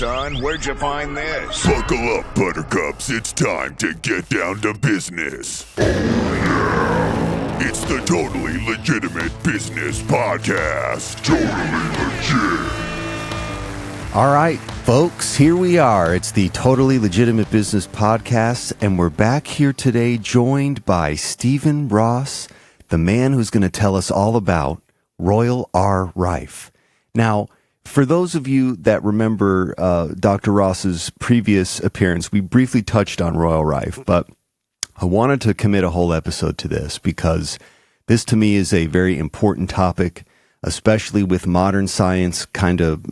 son, where'd you find this? Buckle up, buttercups. It's time to get down to business. It's the Totally Legitimate Business Podcast. Totally legit. All right, folks, here we are. It's the Totally Legitimate Business Podcast, and we're back here today joined by Stephen Ross, the man who's going to tell us all about Royal R. Rife. Now, for those of you that remember Dr. Ross's previous appearance, we briefly touched on Royal Rife, but I wanted to commit a whole episode to this because this to me is a very important topic, especially with modern science kind of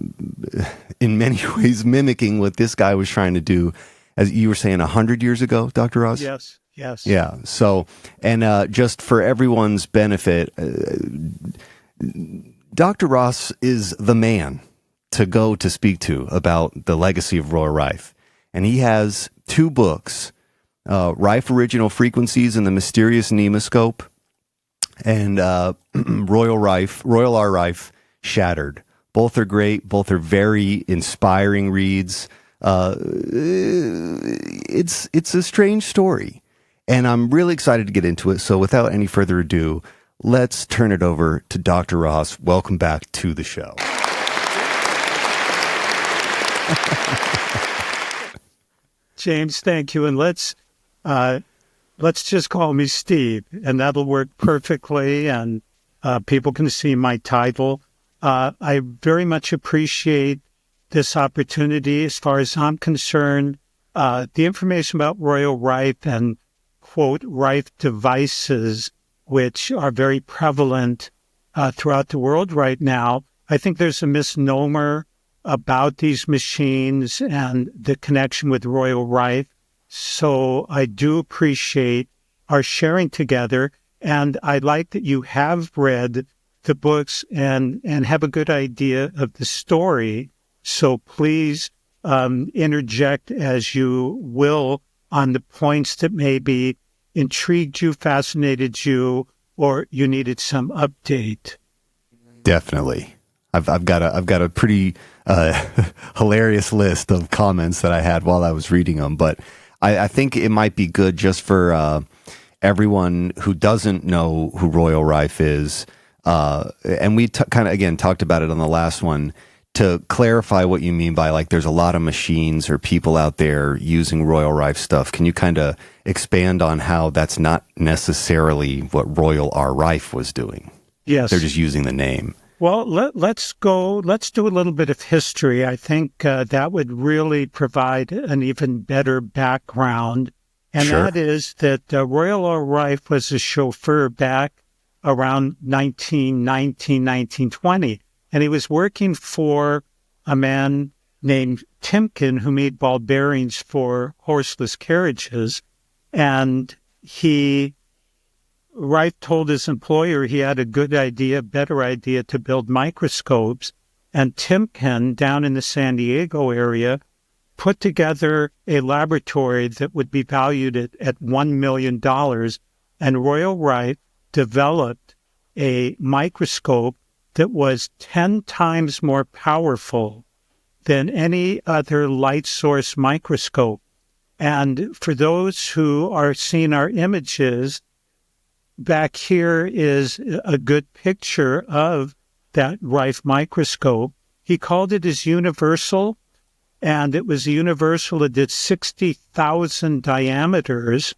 in many ways mimicking what this guy was trying to do, as you were saying, 100 years ago, Dr. Ross? Yes. Yeah. So, and just for everyone's benefit, Dr. Ross is the man to go to speak to about the legacy of Royal Rife. And he has two books, Rife Original Frequencies and the Mysterious Nemoscope, and Royal R. Rife Shattered. Both are great. Both are very inspiring reads. It's a strange story, and I'm really excited to get into it. So without any further ado, let's turn it over to Dr. Ross. Welcome back to the show. James, thank you. And let's just call me Steve, and that'll work perfectly. And people can see my title. I very much appreciate this opportunity. As far as I'm concerned, the information about Royal Rife and, quote, Rife devices, which are very prevalent throughout the world right now, I think there's a misnomer about these machines and the connection with Royal Rife. So I do appreciate our sharing together, and I like that you have read the books and have a good idea of the story. So please interject as you will on the points that maybe intrigued you, fascinated you, or you needed some update. Definitely. I've got a pretty hilarious list of comments that I had while I was reading them, but I think it might be good just for everyone who doesn't know who Royal Rife is, and we kind of again talked about it on the last one, to clarify what you mean by, like, there's a lot of machines or people out there using Royal Rife stuff. Can you kind of expand on how that's not necessarily what Royal R. Rife was doing? Yes. They're just using the name. Well, let's do a little bit of history. I think that would really provide an even better background. And Sure. That is that Royal R. Rife was a chauffeur back around 1919, 1920. And he was working for a man named Timken who made ball bearings for horseless carriages. And Rife told his employer he had a good idea, better idea to build microscopes. And Timken, down in the San Diego area, put together a laboratory that would be valued at $1 million. And Royal Rife developed a microscope that was 10 times more powerful than any other light source microscope. And for those who are seeing our images, back here is a good picture of that Rife microscope. He called it his universal, and it was a universal that did 60,000 diameters.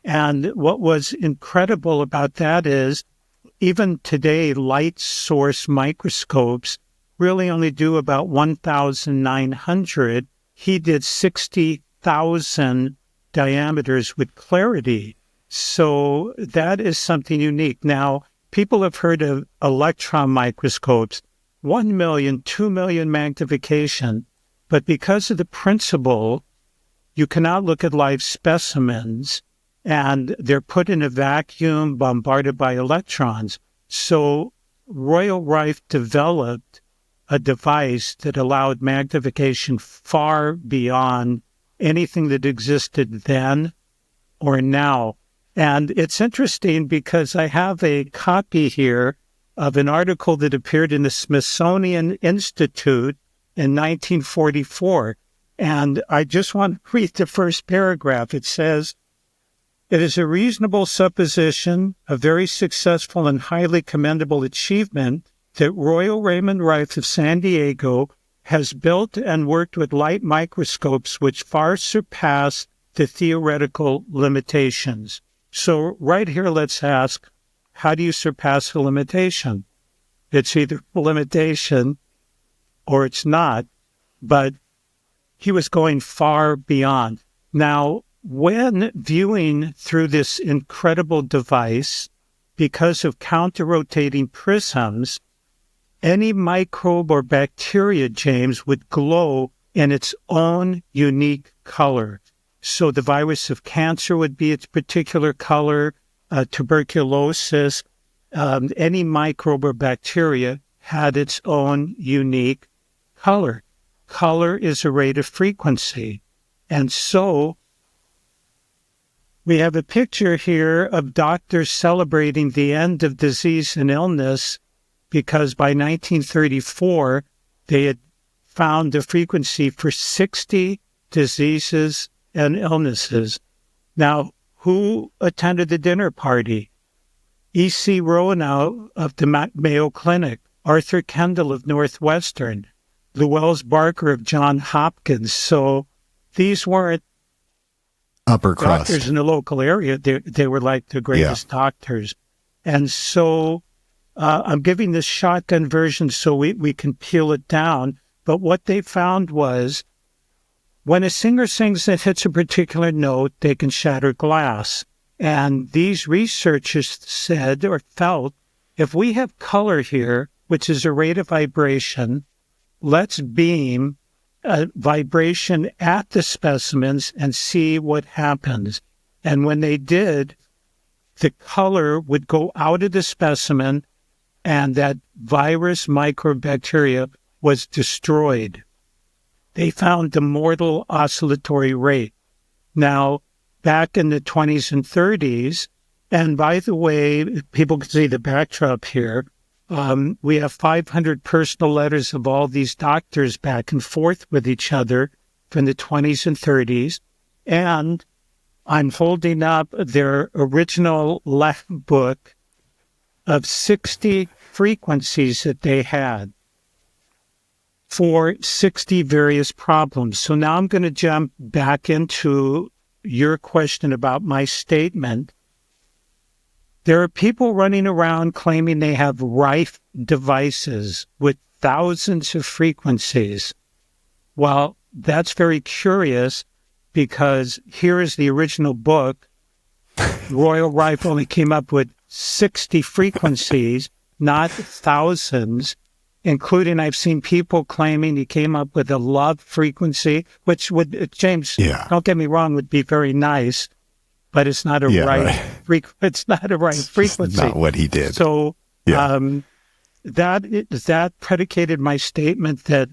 And what was incredible about that is, even today, light source microscopes really only do about 1,900. He did 60,000 diameters with clarity. So that is something unique. Now, people have heard of electron microscopes, 1 million, 2 million magnification. But because of the principle, you cannot look at live specimens, and they're put in a vacuum bombarded by electrons. So Royal Rife developed a device that allowed magnification far beyond anything that existed then or now. And it's interesting because I have a copy here of an article that appeared in the Smithsonian Institute in 1944. And I just want to read the first paragraph. It says, "It is a reasonable supposition, a very successful and highly commendable achievement, that Royal Raymond Rife of San Diego has built and worked with light microscopes which far surpass the theoretical limitations." So right here, let's ask, how do you surpass a limitation? It's either a limitation or it's not, but he was going far beyond. Now, when viewing through this incredible device, because of counter-rotating prisms, any microbe or bacteria, James, would glow in its own unique color. So the virus of cancer would be its particular color, tuberculosis, any microbe or bacteria had its own unique color. Color is a rate of frequency. And so we have a picture here of doctors celebrating the end of disease and illness because by 1934, they had found the frequency for 60 diseases and illnesses. Now, who attended the dinner party? E.C. Roanow of the Mayo Clinic, Arthur Kendall of Northwestern, Llewellyn Barker of Johns Hopkins. So these weren't Upper crust doctors in the local area. They were like the greatest doctors. And so I'm giving this shotgun version so we can peel it down. But what they found was when a singer sings that hits a particular note, they can shatter glass. And these researchers said or felt, if we have color here, which is a rate of vibration, let's beam a vibration at the specimens and see what happens. And when they did, the color would go out of the specimen and that virus microbacteria was destroyed. They found the mortal oscillatory rate. Now, back in the 20s and 30s, and by the way, people can see the backdrop here, we have 500 personal letters of all these doctors back and forth with each other from the 20s and 30s. And I'm holding up their original left book of 60 frequencies that they had for 60 various problems. So now I'm going to jump back into your question about my statement. There are people running around claiming they have Rife devices with thousands of frequencies. Well, that's very curious because here is the original book. Royal Rife only came up with 60 frequencies, not thousands, including I've seen people claiming he came up with a love frequency, which would, James, don't get me wrong, would be very nice, but it's not a it's not a right frequency. Not what he did. So that predicated my statement that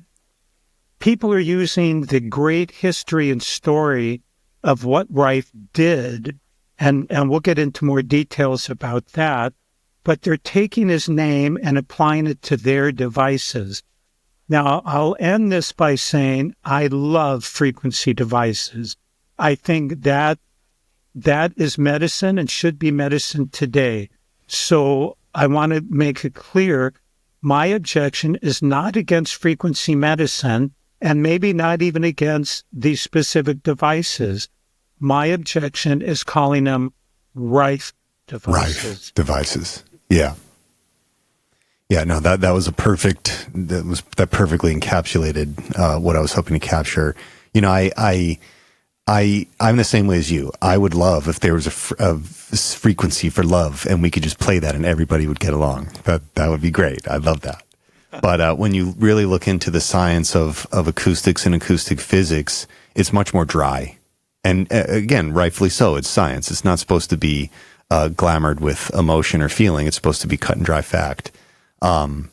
people are using the great history and story of what Rife did, and we'll get into more details about that, but they're taking his name and applying it to their devices. Now, I'll end this by saying I love frequency devices. I think that is medicine and should be medicine today. So I want to make it clear, my objection is not against frequency medicine and maybe not even against these specific devices. My objection is calling them Rife devices. Rife devices. Yeah. Yeah, no, that was that perfectly encapsulated what I was hoping to capture. You know, I'm the same way as you. I would love if there was a frequency for love and we could just play that and everybody would get along. That would be great. I'd love that. But when you really look into the science of acoustics and acoustic physics, it's much more dry. And again, rightfully so. It's science. It's not supposed to be glamored with emotion or feeling. It's supposed to be cut and dry fact. I'm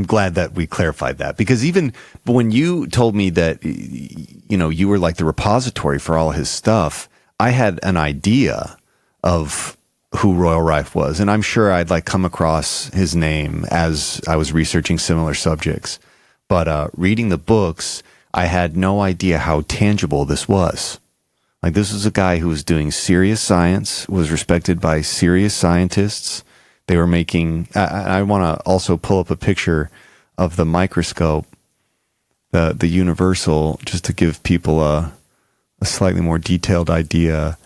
glad that we clarified that, because even when you told me that, you know, you were like the repository for all his stuff, I had an idea of who Royal Rife was, and I'm sure I'd like come across his name as I was researching similar subjects. But reading the books, I had no idea how tangible this was. Like, this was a guy who was doing serious science, was respected by serious scientists. They were making, I want to also pull up a picture of the microscope, the universal, just to give people a slightly more detailed idea.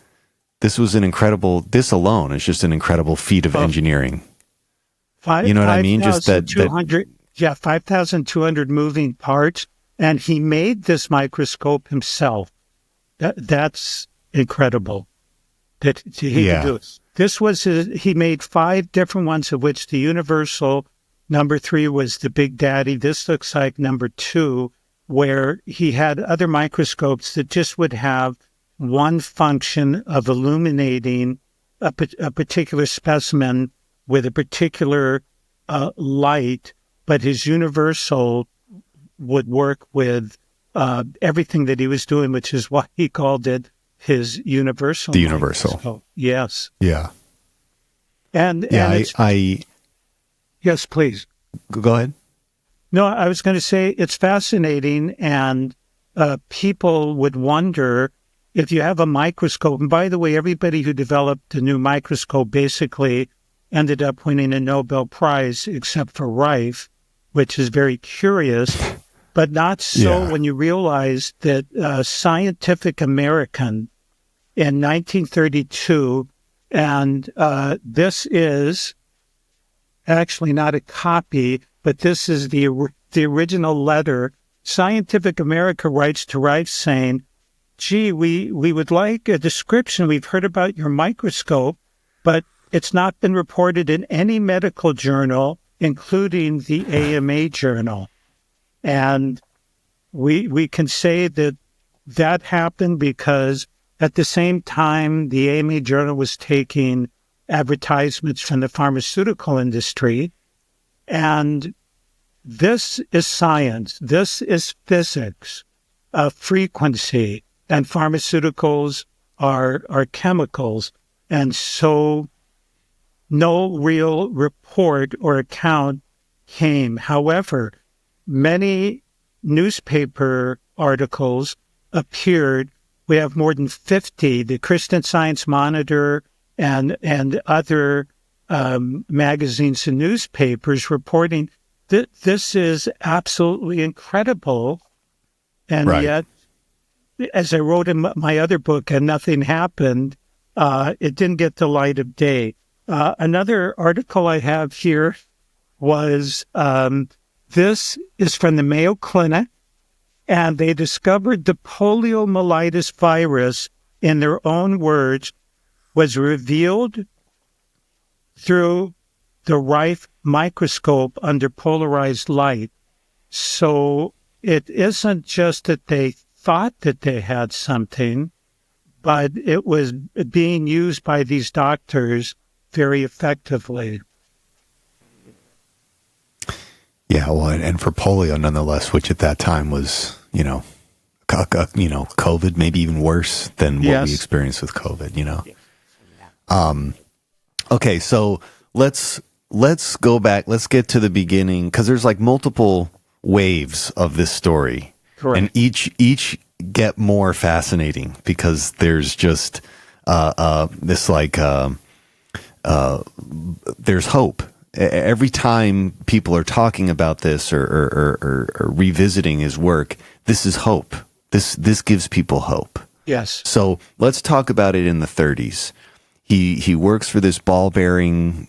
This was this alone is just an incredible feat of engineering. You know what I mean? Just that 5,200 moving parts. And he made this microscope himself. That's incredible that he could do it. This was he made 5 different ones, of which the universal number 3 was the Big Daddy. This looks like number 2, where he had other microscopes that just would have one function of illuminating a particular specimen with a particular light, but his universal would work with everything that he was doing, which is why he called it his universal. The universal. Yes. Yeah. And yes, please. Go ahead. No, I was going to say it's fascinating, and people would wonder if you have a microscope. And by the way, everybody who developed the new microscope basically ended up winning a Nobel Prize, except for Rife, which is very curious, but not so when you realize that Scientific American in 1932, and this is actually not a copy, but this is the original letter. Scientific America writes to Rife saying, gee, we would like a description. We've heard about your microscope, but it's not been reported in any medical journal, including the AMA journal. And we can say that happened because at the same time, the AMA journal was taking advertisements from the pharmaceutical industry. And this is science. This is physics, frequency, and pharmaceuticals are chemicals. And so no real report or account came. However, many newspaper articles appeared. We have more than 50, the Christian Science Monitor and other magazines and newspapers reporting that this is absolutely incredible. And yet, as I wrote in my other book, and nothing happened, it didn't get the light of day. Another article I have here was, this is from the Mayo Clinic, and they discovered the poliomyelitis virus, in their own words, was revealed through the Rife microscope under polarized light. So it isn't just that they thought that they had something, but it was being used by these doctors very effectively. Yeah, well, and for polio, nonetheless, which at that time was, COVID, maybe even worse than what we experienced with COVID. Okay, so let's go back. Let's get to the beginning, because there's like multiple waves of this story. Correct. And each get more fascinating because there's just this like there's hope. Every time people are talking about this or revisiting his work, this is hope. This gives people hope. Yes. So let's talk about it in the 30s. He works for this ball-bearing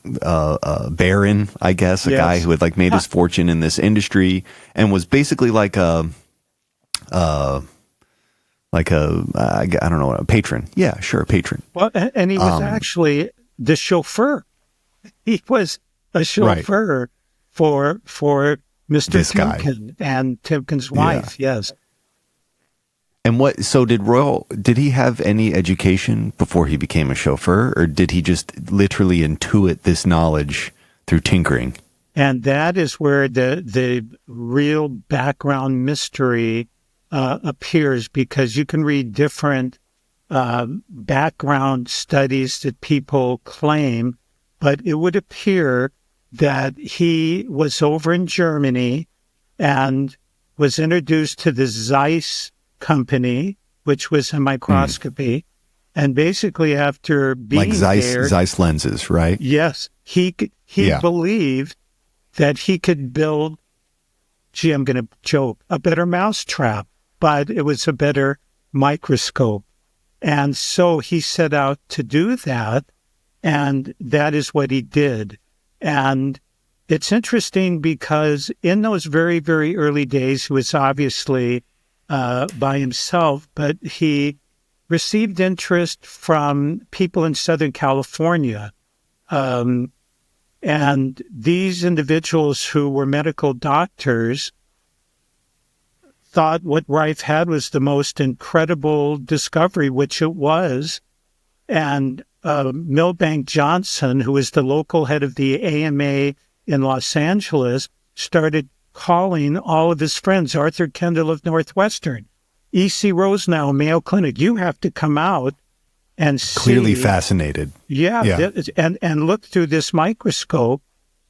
baron, I guess, a guy who had like made his fortune in this industry and was basically like a I don't know, a patron. Yeah, sure, a patron. Well, and he was actually the chauffeur. He was a chauffeur for Mr. This Timken and Timken's wife. Yes. And did he have any education before he became a chauffeur, or did he just literally intuit this knowledge through tinkering? And that is where the real background mystery appears, because you can read different background studies that people claim, but it would appear that he was over in Germany and was introduced to the Zeiss company, which was a microscopy. And basically after being like there... Zeiss lenses, right? Yes. He believed that he could build, I'm going to joke, a better mousetrap, but it was a better microscope. And so he set out to do that, and that is what he did. And it's interesting because in those very, very early days, he was obviously by himself, but he received interest from people in Southern California. And these individuals who were medical doctors thought what Rife had was the most incredible discovery, which it was. And Milbank Johnson, who was the local head of the AMA in Los Angeles, started calling all of his friends, Arthur Kendall of Northwestern, E.C. Rosenau, Mayo Clinic, you have to come out and see. Clearly fascinated. Yeah. And look through this microscope.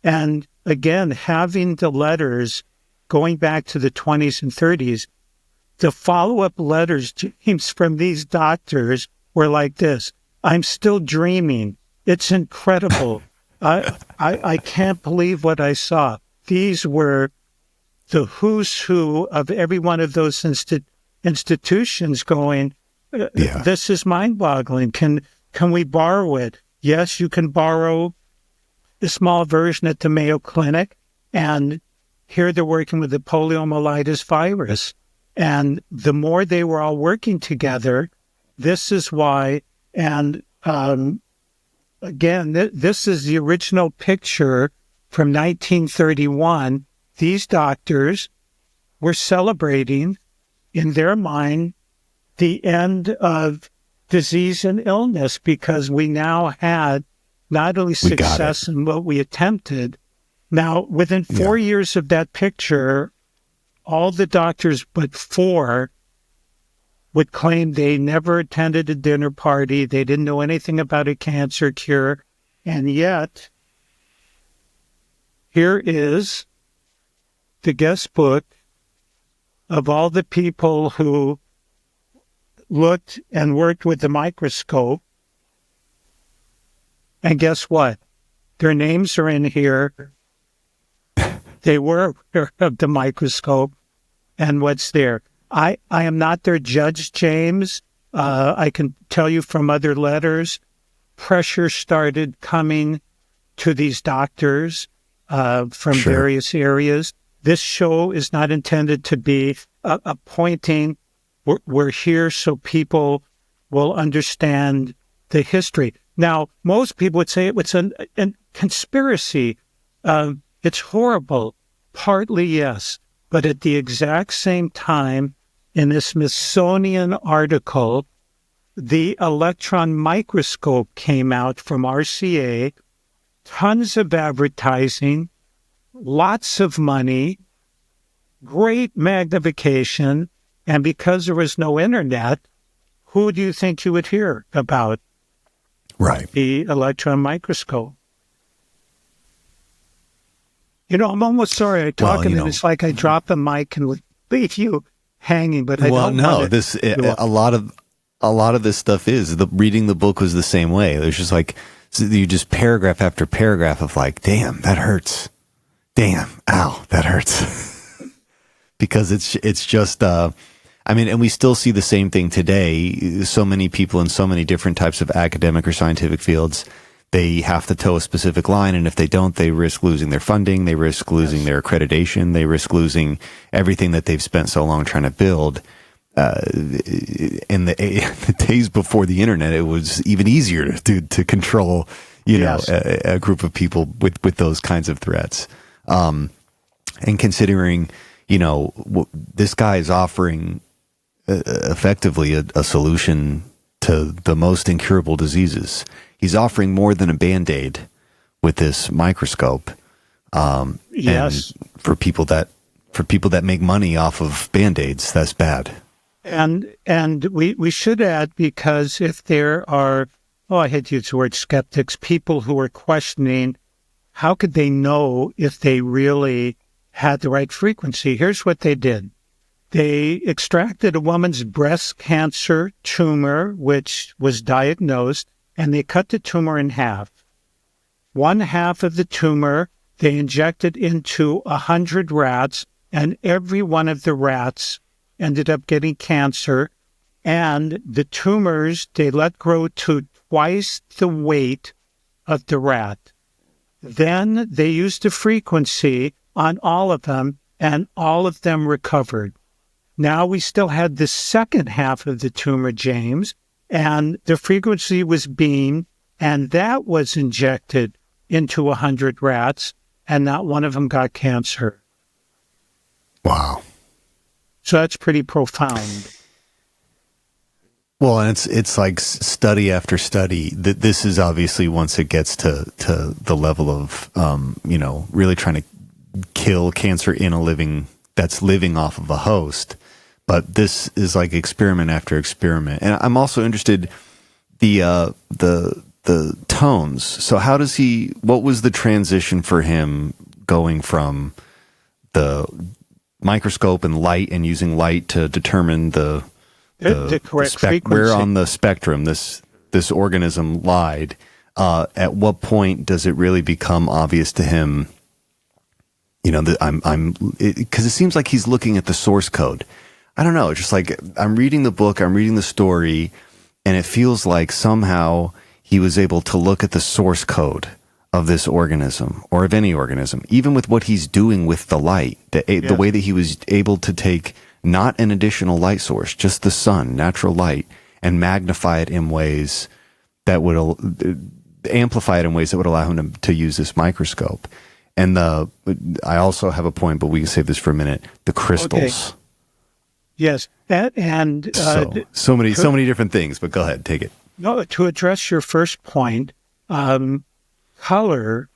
And again, having the letters going back to the 20s and 30s, the follow-up letters, James, from these doctors were like this: I'm still dreaming. It's incredible. I can't believe what I saw. These were the who's who of every one of those institutions going, this is mind-boggling. Can we borrow it? Yes, you can borrow the small version at the Mayo Clinic. And here they're working with the poliomyelitis virus. And the more they were all working together, this is why. And again, this is the original picture from 1931. These doctors were celebrating, in their mind, the end of disease and illness, because we now had not only success in what we attempted. Now, within 4 years of that picture, all the doctors but 4 would claim they never attended a dinner party. They didn't know anything about a cancer cure. And yet, here is the guest book of all the people who looked and worked with the microscope. And guess what? Their names are in here. They were aware of the microscope and what's there. I am not their judge, James. I can tell you from other letters, pressure started coming to these doctors from various areas. This show is not intended to be a pointing. We're here so people will understand the history. Now, most people would say it's a conspiracy. It's horrible. Partly, yes. But at the exact same time, in this Smithsonian article, the electron microscope came out from RCA, tons of advertising, lots of money, great magnification, and because there was no internet, who do you think you would hear about? Right. The electron microscope. You know, I'm almost sorry I talk and it's like I drop a mic and leave you hanging, but I don't want to. A lot of this stuff is reading the book was the same way. There's just like you just paragraph after paragraph of like, damn, that hurts. Damn, ow, that hurts. Because it's just and we still see the same thing today. So many people in so many different types of academic or scientific fields, they have to toe a specific line, and if they don't, they risk losing their funding, they risk losing their accreditation, they risk losing everything that they've spent so long trying to build. In the days before the internet, it was even easier to control, a group of people with those kinds of threats. And considering, this guy is offering effectively a solution to the most incurable diseases. He's offering more than a Band-Aid with this microscope. Yes. And for people that make money off of Band-Aids, that's bad. And we should add, because if there are, I hate to use the word skeptics, people who are questioning, how could they know if they really had the right frequency? Here's what they did. They extracted a woman's breast cancer tumor, which was diagnosed, and they cut the tumor in half. One half of the tumor they injected into 100 rats, and every one of the rats ended up getting cancer. And the tumors they let grow to twice the weight of the rat. Then they used the frequency on all of them, and all of them recovered. Now we still had the second half of the tumor, James, and the frequency was beamed, and that was injected into 100 rats, and not one of them got cancer. Wow. So that's pretty profound. Well, and it's like study after study. This is obviously, once it gets to the level of, really trying to kill cancer in a living that's living off of a host. But this is like experiment after experiment. And I'm also interested the tones. So how does what was the transition for him going from the microscope and light and using light to determine the correct frequency, where on the spectrum this organism lied? At what point does it really become obvious to him? Because it seems like he's looking at the source code. I don't know. Just like I'm reading the book, I'm reading the story, and it feels like somehow he was able to look at the source code of this organism, or of any organism, even with what he's doing with the light, the way that he was able to take not an additional light source, just the sun, natural light, and magnify it in ways that would amplify it in ways that would allow him to use this microscope. And I also have a point, but we can save this for a minute. The crystals. Okay. Yes, and so many different things. But go ahead, take it. No, to address your first point, color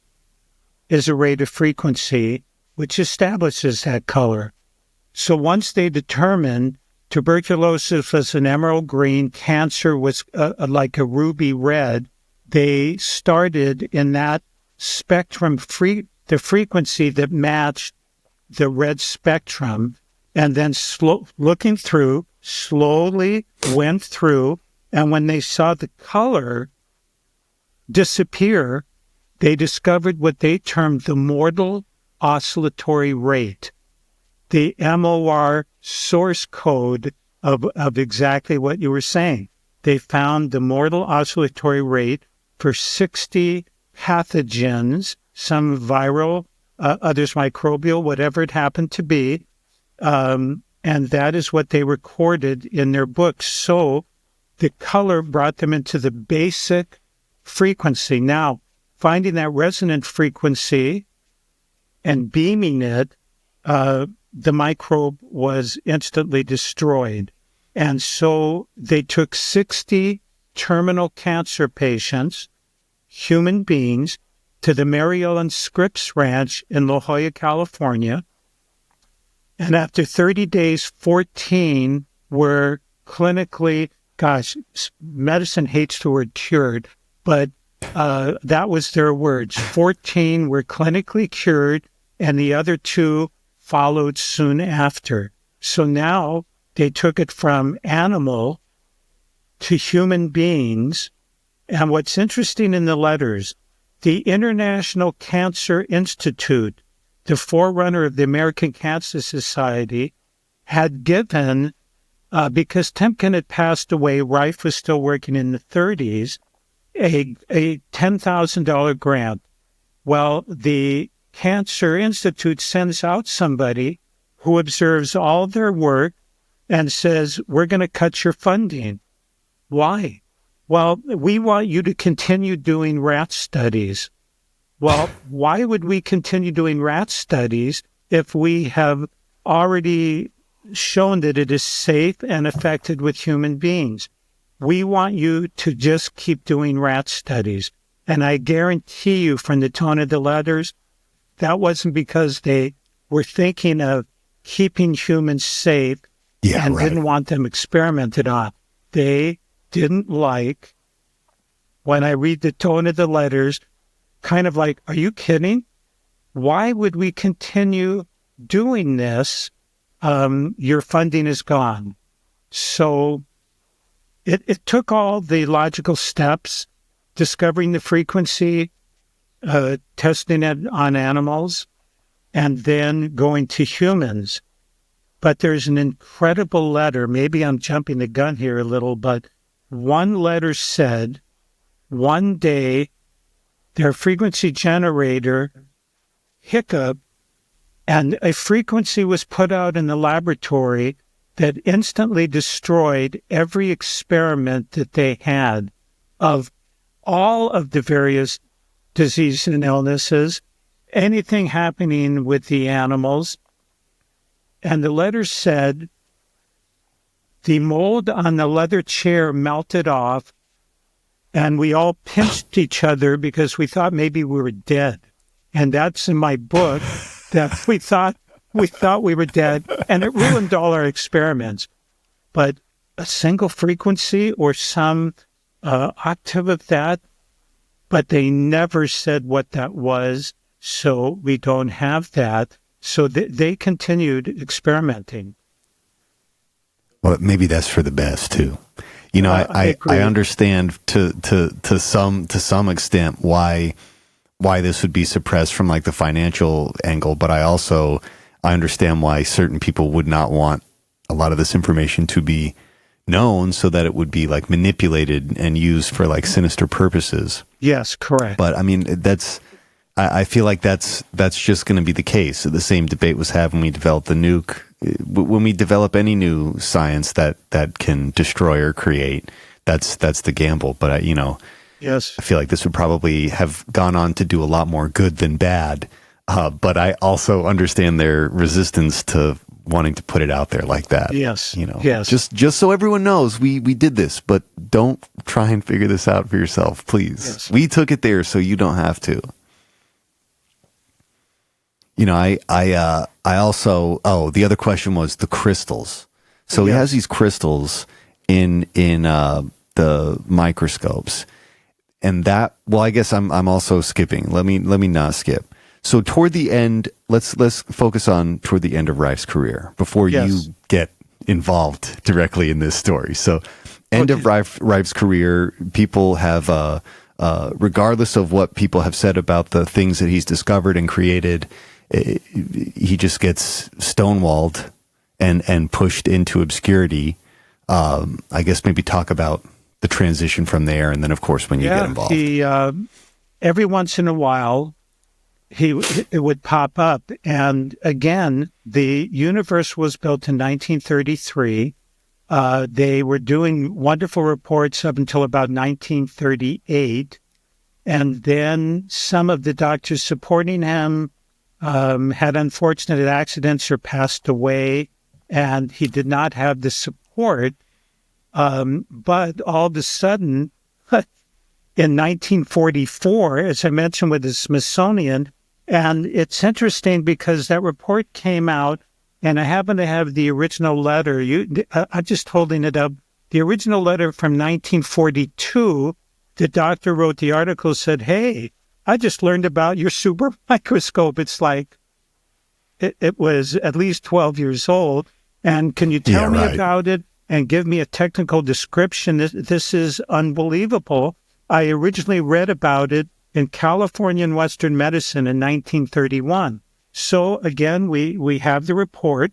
is a rate of frequency which establishes that color. So once they determined tuberculosis was an emerald green, cancer was like a ruby red, they started in that spectrum, the frequency that matched the red spectrum, and then looking through, slowly went through, and when they saw the color disappear, they discovered what they termed the mortal oscillatory rate, the MOR source code of exactly what you were saying. They found the mortal oscillatory rate for 60 pathogens, some viral, others microbial, whatever it happened to be. And that is what they recorded in their books. So the color brought them into the basic frequency. Now, finding that resonant frequency and beaming it, the microbe was instantly destroyed. And so they took 60 terminal cancer patients, human beings, to the Mary Ellen Scripps Ranch in La Jolla, California. And after 30 days, 14 were clinically, medicine hates the word cured, but that was their words. 14 were clinically cured, and the other 2 followed soon after. So now they took it from animal to human beings. And what's interesting in the letters, the International Cancer Institute, the forerunner of the American Cancer Society, had given, because Temkin had passed away, Rife was still working in the 30s, a $10,000 grant. Well, the Cancer Institute sends out somebody who observes all their work and says, we're going to cut your funding. Why? Well, we want you to continue doing rat studies. Well, why would we continue doing rat studies if we have already shown that it is safe and effective with human beings? We want you to just keep doing rat studies. And I guarantee you from the tone of the letters, that wasn't because they were thinking of keeping humans safe. and didn't want them experimented on. They didn't like, when I read the tone of the letters, kind of like, are you kidding? Why would we continue doing this? Your funding is gone. So it took all the logical steps, discovering the frequency, testing it on animals, and then going to humans. But there's an incredible letter. Maybe I'm jumping the gun here a little, but one letter said, one day their frequency generator hiccuped, and a frequency was put out in the laboratory that instantly destroyed every experiment that they had of all of the various diseases and illnesses, anything happening with the animals. And the letter said, the mold on the leather chair melted off, and we all pinched each other because we thought maybe we were dead. And that's in my book, that we thought we were dead, and it ruined all our experiments. But a single frequency or some octave of that, but they never said what that was, so we don't have that. So they continued experimenting. Well, maybe that's for the best too. You know, I understand to some extent why this would be suppressed from like the financial angle, but I understand why certain people would not want a lot of this information to be known, so that it would be like manipulated and used for like sinister purposes. Yes, correct. But I mean, I feel like that's just going to be the case. The same debate was had when we developed the nuke. When we develop any new science that can destroy or create, that's the gamble. But yes, I feel like this would probably have gone on to do a lot more good than bad. But I also understand their resistance to wanting to put it out there like that. Yes, yes. Just so everyone knows, we did this, but don't try and figure this out for yourself, please. Yes. We took it there, so you don't have to. I also, the other question was the crystals. So he has these crystals in the microscopes, and that, well, I guess I'm also skipping. Let me not skip. So toward the end, let's focus on toward the end of Rife's career before you get involved directly in this story. So end of Rife's career, people have, regardless of what people have said about the things that he's discovered and created, he just gets stonewalled and pushed into obscurity. I guess maybe talk about the transition from there, and then of course when you get involved. He every once in a while it would pop up, and again, the universe was built in 1933. They were doing wonderful reports up until about 1938, and then some of the doctors supporting him had unfortunate accidents or passed away, and he did not have the support. But all of a sudden, in 1944, as I mentioned with the Smithsonian, and it's interesting because that report came out, and I happen to have the original letter. I'm just holding it up. The original letter from 1942, the doctor wrote the article, said, "Hey, I just learned about your super microscope." It's like, it was at least 12 years old. And can you tell me about it and give me a technical description? This is unbelievable. I originally read about it in California and Western Medicine in 1931. So again, we have the report.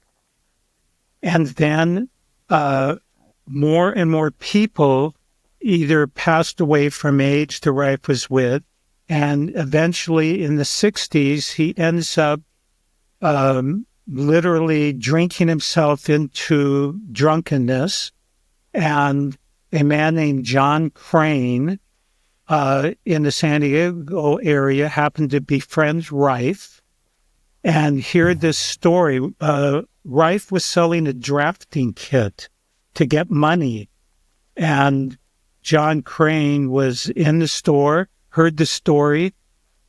And then more and more people either passed away from age the Rife was with, and eventually in the 60s, he ends up literally drinking himself into drunkenness. And a man named John Crane in the San Diego area happened to befriend Rife and hear this story. Rife was selling a drafting kit to get money, and John Crane was in the store, heard the story,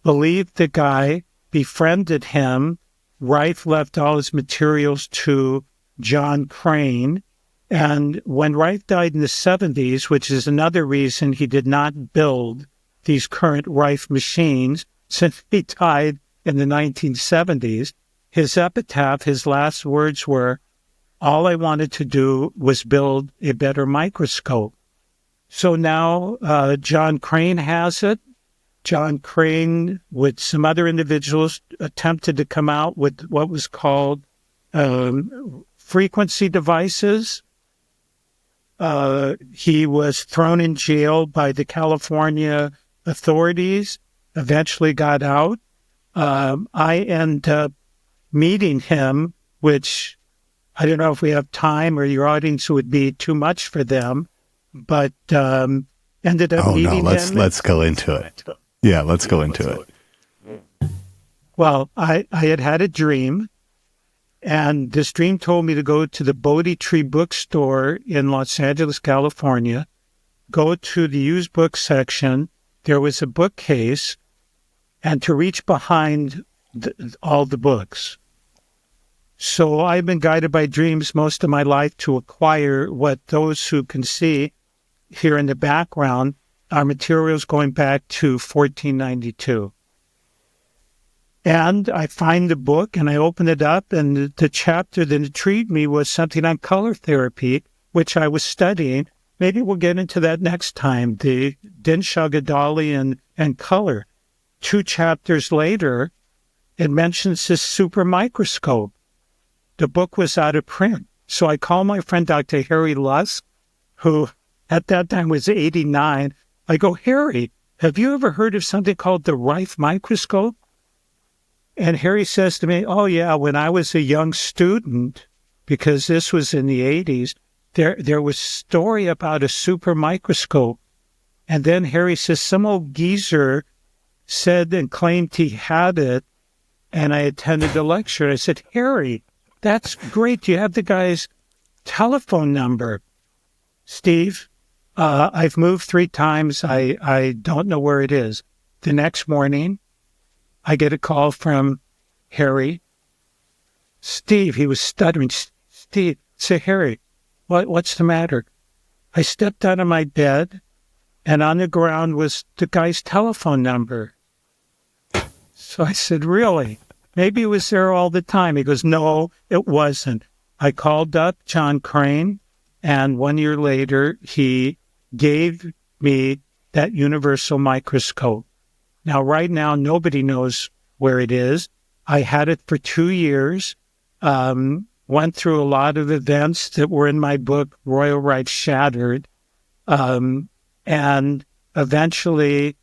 believed the guy, befriended him. Rife left all his materials to John Crane. And when Rife died in the 70s, which is another reason he did not build these current Rife machines, since he died in the 1970s, his epitaph, his last words were, "All I wanted to do was build a better microscope." So now John Crane has it. John Crane, with some other individuals, attempted to come out with what was called frequency devices. He was thrown in jail by the California authorities, eventually got out. I ended up meeting him, which I don't know if we have time or your audience would be too much for them, but ended up meeting him. Let's go into it. Yeah, let's go into it. Well, I had a dream, and this dream told me to go to the Bodhi Tree bookstore in Los Angeles, California, go to the used book section. There was a bookcase, and to reach behind all the books. So I've been guided by dreams most of my life to acquire what those who can see here in the background are materials going back to 1492. And I find the book and I open it up, and the chapter that intrigued me was something on color therapy, which I was studying. Maybe we'll get into that next time, the Dinshagadali and color. 2 chapters later, it mentions this super microscope. The book was out of print. So I called my friend Dr. Harry Lusk, who at that time was 89. I go, "Harry, have you ever heard of something called the Rife microscope?" And Harry says to me, "Oh, yeah, when I was a young student, because this was in the 80s, there was a story about a super microscope." And then Harry says, "Some old geezer said and claimed he had it, and I attended the lecture." I said, "Harry, that's great. Do you have the guy's telephone number?" "Steve, I've moved 3 times. I don't know where it is." The next morning, I get a call from Harry. "Steve," he was stuttering. "Steve," say, "Harry, what's the matter?" I stepped out of my bed, and on the ground was the guy's telephone number. So I said, "Really? Maybe it was there all the time." He goes, "No, it wasn't." I called up John Crane, and 1 year later, he gave me that universal microscope. Now, right now, nobody knows where it is. I had it for 2 years, went through a lot of events that were in my book, Royal Rights Shattered, and eventually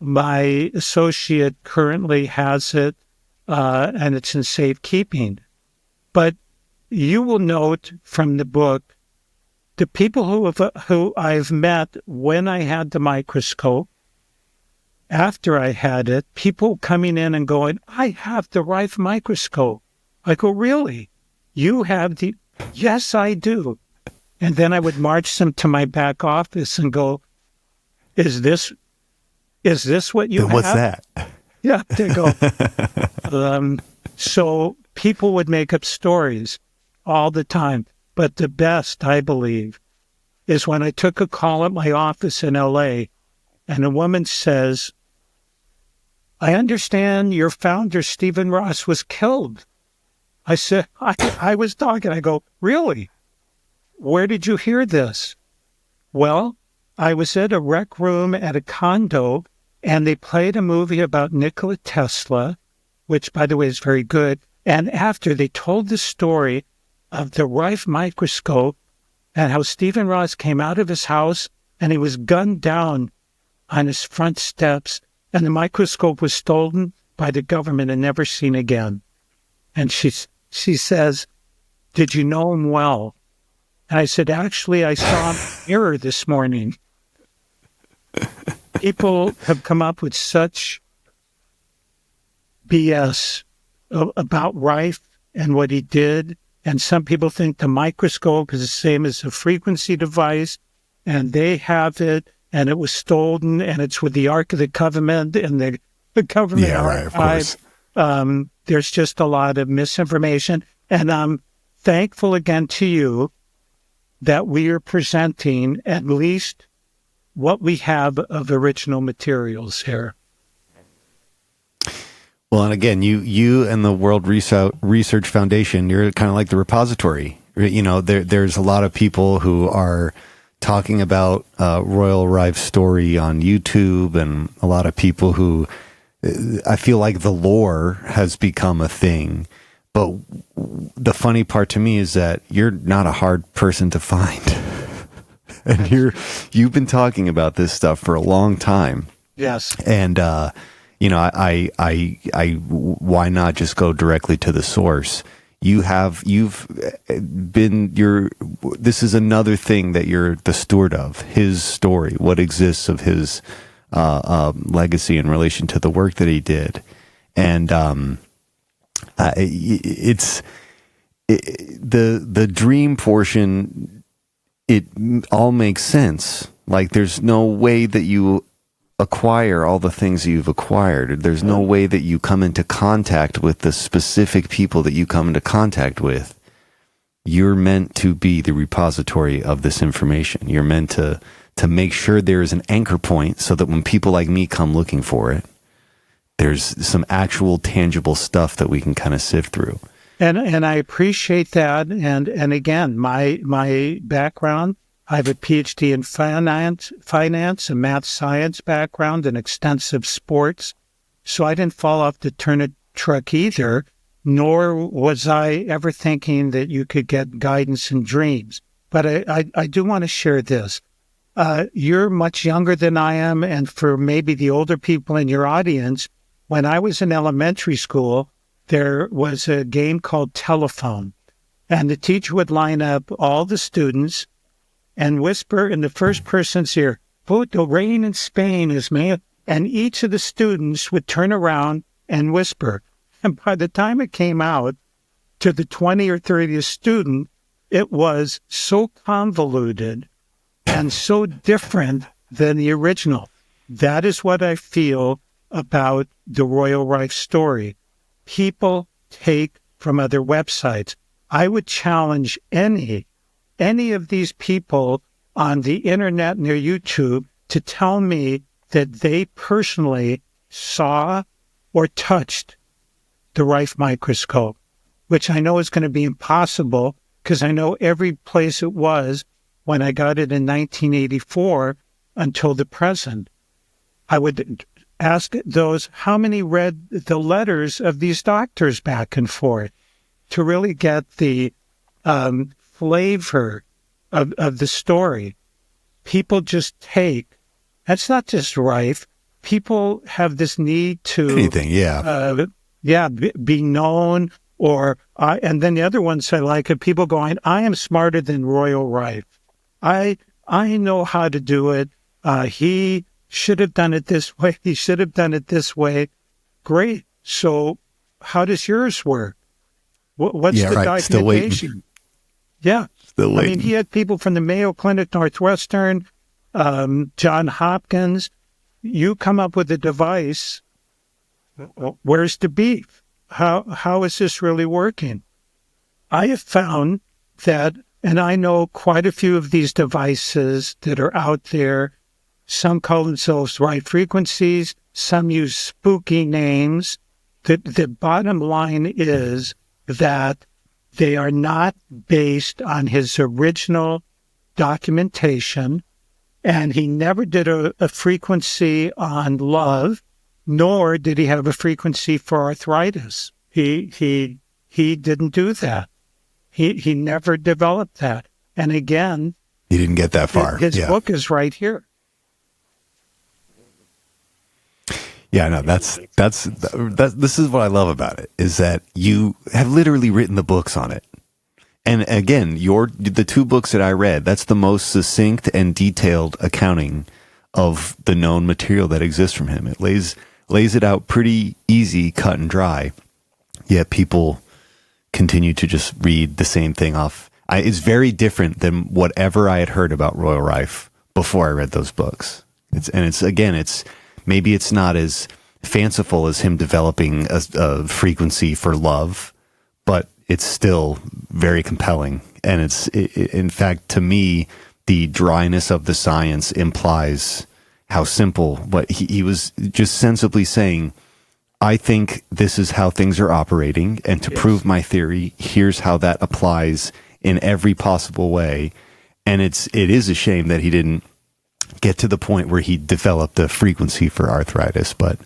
my associate currently has it, and it's in safekeeping. But you will note from the book, the people who I've met when I had the microscope, after I had it, people coming in and going, "I have the Rife microscope." I go, "Really? You have the..." "Yes, I do." And then I would march them to my back office and go, Is this what you have?" What's that? Yeah, they go. So people would make up stories all the time. But the best, I believe, is when I took a call at my office in L.A., and a woman says, "I understand your founder, Stephen Ross, was killed." I said, I was talking. I go, "Really? Where did you hear this?" "Well, I was at a rec room at a condo, and they played a movie about Nikola Tesla, which, by the way, is very good. And after they told the story of the Rife microscope and how Stephen Ross came out of his house and he was gunned down on his front steps, and the microscope was stolen by the government and never seen again." And she says, "Did you know him well?" And I said, "Actually, I saw him in the mirror this morning." People have come up with such BS about Rife and what he did. And some people think the microscope is the same as a frequency device, and they have it, and it was stolen, and it's with the Ark of the Covenant and the government Yeah, right, of course. There's just a lot of misinformation, and I'm thankful again to you that we are presenting at least what we have of original materials here. Well, and again, you and the World Research Foundation, you're kind of like the repository. You know, there's a lot of people who are talking about Royal Rife's story on YouTube, and a lot of people who, I feel like the lore has become a thing. But the funny part to me is that you're not a hard person to find. And you've been talking about this stuff for a long time. Yes. And, you know, why not just go directly to the source? You've been this is another thing that you're the steward of, his story, what exists of his, legacy in relation to the work that he did. And, the dream portion, it all makes sense. Like, there's no way that you acquire all the things you've acquired. There's no way that you come into contact with the specific people that you come into contact with. You're meant to be the repository of this information. You're meant to make sure there is an anchor point so that when people like me come looking for it, there's some actual tangible stuff that we can kind of sift through. And I appreciate that. And again, my background, I have a PhD in finance, a math science background, and extensive sports. So I didn't fall off the turnip truck either, nor was I ever thinking that you could get guidance in dreams. But I do want to share this. You're much younger than I am, and for maybe the older people in your audience, when I was in elementary school, there was a game called telephone, and the teacher would line up all the students and whisper in the first person's ear, "Put the rain in Spain is man," and each of the students would turn around and whisper. And by the time it came out to the 20 or 30th student, it was so convoluted and so different than the original. That is what I feel about the Royal Rife story. People take from other websites. I would challenge any of these people on the internet and their YouTube to tell me that they personally saw or touched the Rife microscope, which I know is going to be impossible because I know every place it was when I got it in 1984 until the present. I would ask those, how many read the letters of these doctors back and forth to really get the flavor of the story. People just take, that's not just Rife. People have this need to anything, be known, or and then the other ones I like are people going, I am smarter than Royal Rife. I know how to do it. He should have done it this way. He should have done it this way. Great. So how does yours work? What's the documentation? Still waiting. Yeah. Still waiting. I mean, he had people from the Mayo Clinic, Northwestern, John Hopkins. You come up with a device. Where's the beef? How is this really working? I have found that, and I know quite a few of these devices that are out there. Some call themselves Rife frequencies. Some use spooky names. The bottom line is that they are not based on his original documentation, and he never did a frequency on love, nor did he have a frequency for arthritis. He didn't do that. He never developed that. And again, he didn't get that far. His book is right here. Yeah, no, that's this is what I love about it, is that you have literally written the books on it. And again, the two books that I read, that's the most succinct and detailed accounting of the known material that exists from him. It lays it out pretty easy, cut and dry. Yet people continue to just read the same thing off. It's very different than whatever I had heard about Royal Rife before I read those books. Maybe it's not as fanciful as him developing a frequency for love, but it's still very compelling. And in fact, to me, the dryness of the science implies how simple, but he was just sensibly saying, I think this is how things are operating, and to prove my theory, here's how that applies in every possible way. And it is a shame that he didn't get to the point where he developed a frequency for arthritis, but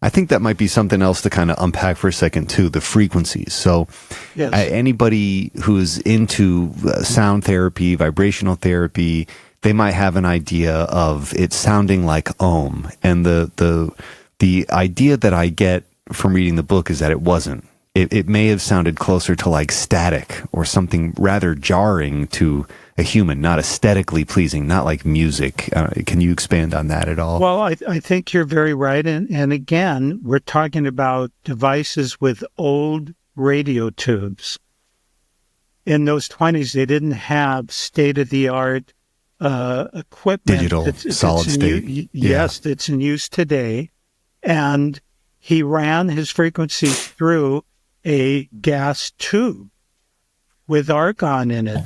I think that might be something else to kind of unpack for a second too, the frequencies. So anybody who's into sound therapy, vibrational therapy, they might have an idea of it sounding like Om. And the idea that I get from reading the book is that it wasn't. It may have sounded closer to like static or something rather jarring to a human, not aesthetically pleasing, not like music. Can you expand on that at all? Well, I think you're very right. And again, we're talking about devices with old radio tubes. In those 20s, they didn't have state-of-the-art equipment. Digital, solid state. Yes, it's in use today. And he ran his frequencies through a gas tube with argon in it.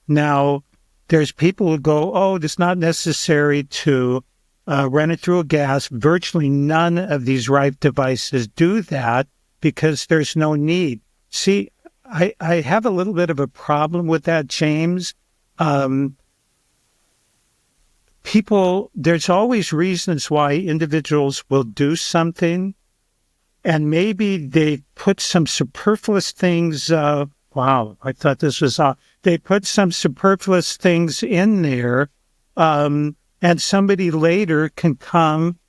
Now, there's people who go, oh, it's not necessary to run it through a gas. Virtually none of these Rife devices do that because there's no need. See, I have a little bit of a problem with that, James. There's always reasons why individuals will do something, and maybe they put some superfluous things. Wow, I thought this was they put some superfluous things in there, and somebody later can come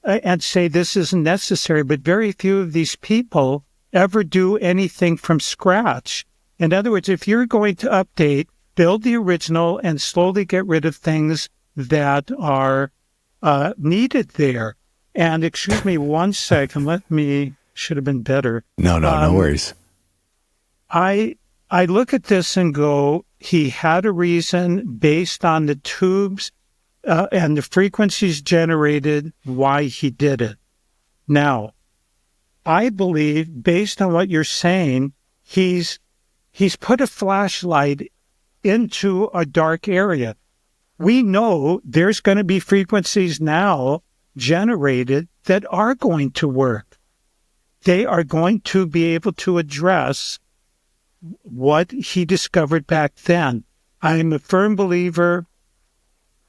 and say this isn't necessary. But very few of these people ever do anything from scratch. In other words, if you're going to update, build the original and slowly get rid of things that are needed there. And excuse me 1 second, should have been better. No worries. I look at this and go, he had a reason based on the tubes and the frequencies generated why he did it. Now, I believe, based on what you're saying, he's put a flashlight into a dark area. We know there's going to be frequencies now generated that are going to work. They are going to be able to address what he discovered back then. I'm a firm believer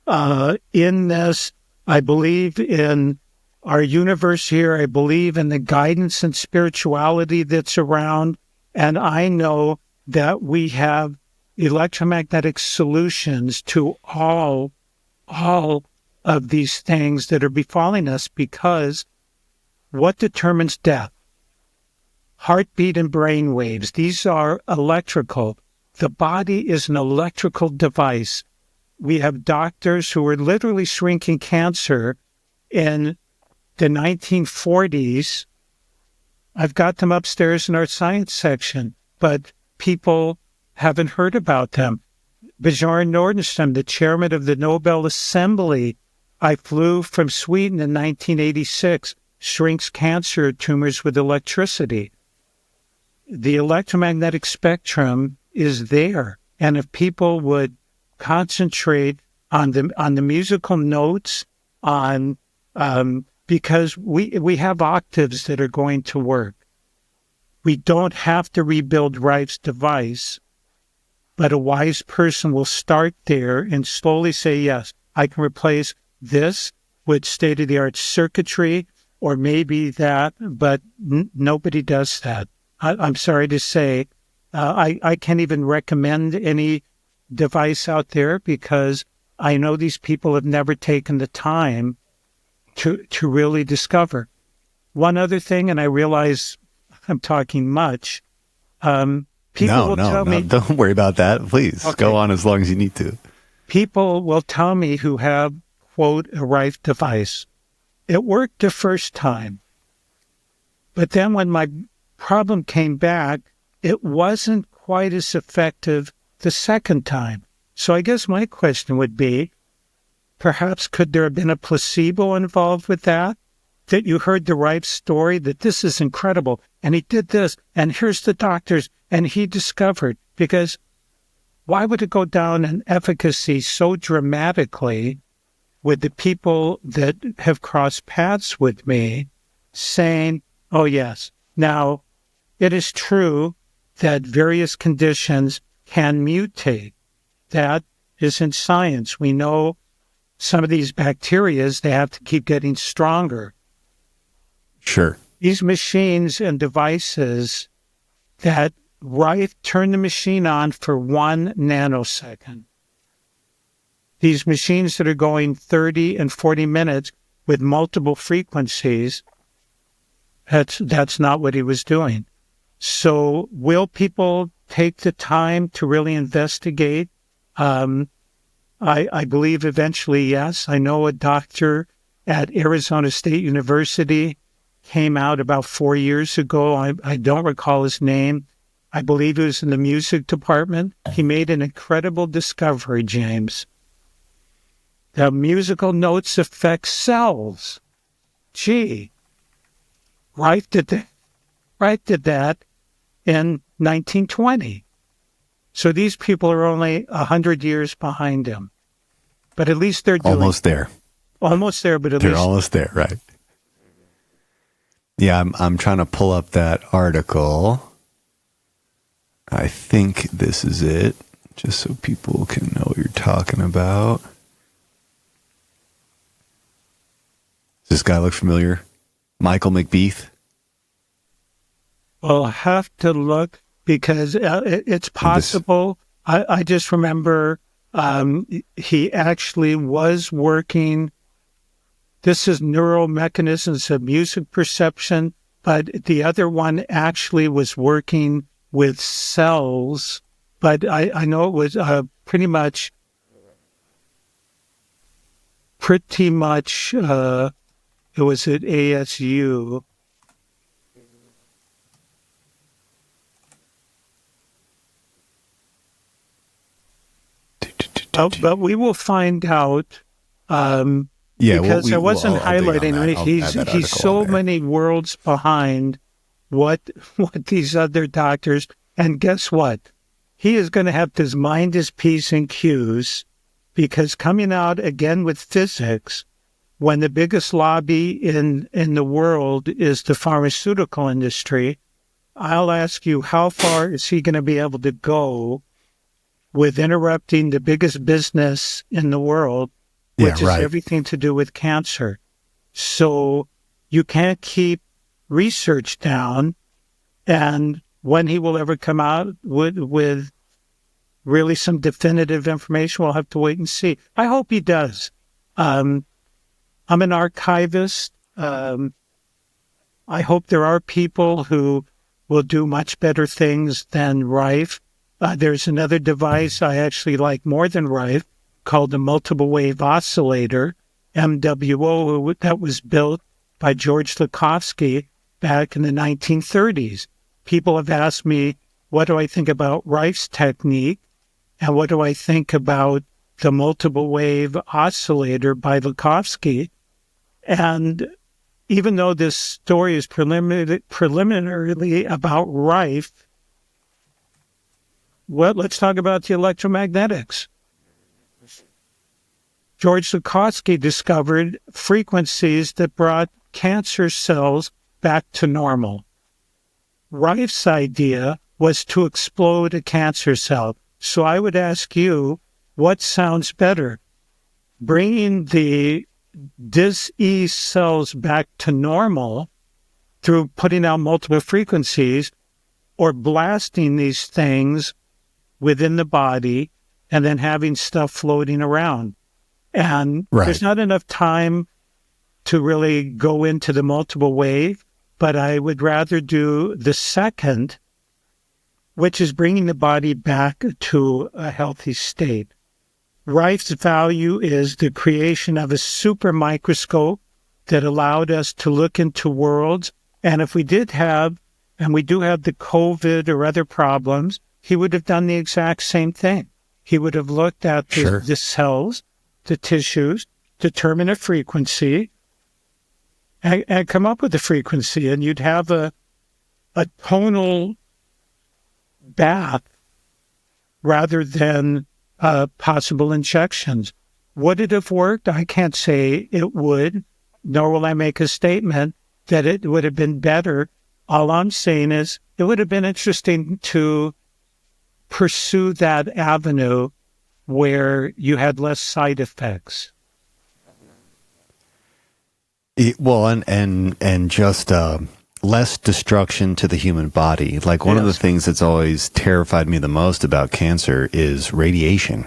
in this. I believe in our universe here. I believe in the guidance and spirituality that's around. And I know that we have electromagnetic solutions to all of these things that are befalling us, because what determines death? Heartbeat and brain waves. These are electrical. The body is an electrical device. We have doctors who were literally shrinking cancer in the 1940s. I've got them upstairs in our science section, but people haven't heard about them. Bjorn Nordenstam, the chairman of the Nobel Assembly, I flew from Sweden in 1986, shrinks cancer tumors with electricity. The electromagnetic spectrum is there. And if people would concentrate on the musical notes, because we have octaves that are going to work. We don't have to rebuild Rife's device, but a wise person will start there and slowly say, yes, I can replace this with state-of-the-art circuitry, or maybe that, but nobody does that. I'm sorry to say, I can't even recommend any device out there because I know these people have never taken the time to really discover. One other thing, and I realize I'm talking much, people will tell me... Don't worry about that. Please, go on as long as you need to. People will tell me who have, quote, a Rife device. It worked the first time. But then when my problem came back, it wasn't quite as effective the second time. So I guess my question would be, perhaps could there have been a placebo involved with that? That you heard the Rife story, that this is incredible, and he did this, and here's the doctors, And he discovered, because why would it go down in efficacy so dramatically with the people that have crossed paths with me saying, oh, yes, now it is true that various conditions can mutate. That is in science. We know some of these bacteria, they have to keep getting stronger. Sure. These machines and devices that Rife turn the machine on for 1 nanosecond. These machines that are going 30 and 40 minutes with multiple frequencies, that's not what he was doing. So will people take the time to really investigate? I believe eventually, yes. I know a doctor at Arizona State University came out about 4 years ago. I don't recall his name. I believe he was in the music department. He made an incredible discovery, James. The musical notes affect cells. Gee, Rife did that in 1920. So these people are only 100 years behind him. But at least they're doing... Almost there. Almost there, but at They're least... almost there, right. Yeah, I'm trying to pull up that article. I think this is it, just so people can know what you're talking about. Does this guy look familiar? Michael McBeath? Well, I have to look because it's possible. I just remember he actually was working. This is neural mechanisms of music perception, but the other one actually was working with cells. But I know it was pretty much. It was at ASU. But we will find out. Because I wasn't highlighting it. He's so many worlds behind what these other doctors. And guess what? He is going to have to mind his P's and Q's, because coming out again with physics, when the biggest lobby in the world is the pharmaceutical industry, I'll ask you, how far is he going to be able to go with interrupting the biggest business in the world, which is everything to do with cancer? So you can't keep research down, and when he will ever come out with really some definitive information, we'll have to wait and see. I hope he does. I'm an archivist. I hope there are people who will do much better things than Rife. There's another device I actually like more than Rife called the multiple wave oscillator, MWO, that was built by George Lakhovsky back in the 1930s. People have asked me, what do I think about Rife's technique? And what do I think about the multiple wave oscillator by Lakhovsky? And even though this story is preliminarily about Rife, well, let's talk about the electromagnetics. George Lakhovsky discovered frequencies that brought cancer cells back to normal. Rife's idea was to explode a cancer cell. So I would ask you, what sounds better? Bringing the dis-ease cells back to normal through putting out multiple frequencies, or blasting these things within the body and then having stuff floating around? And there's not enough time to really go into the multiple wave, but I would rather do the second, which is bringing the body back to a healthy state. Rife's value is the creation of a super microscope that allowed us to look into worlds. And if we did have, and we do have the COVID or other problems, he would have done the exact same thing. He would have looked at the cells, the tissues, determine a frequency, and come up with a frequency. And you'd have a tonal bath rather than possible injections. Would it have worked? I can't say it would, nor will I make a statement that it would have been better. All I'm saying is it would have been interesting to pursue that avenue where you had less side effects. And just less destruction to the human body. Like one of the things that's always terrified me the most about cancer is radiation.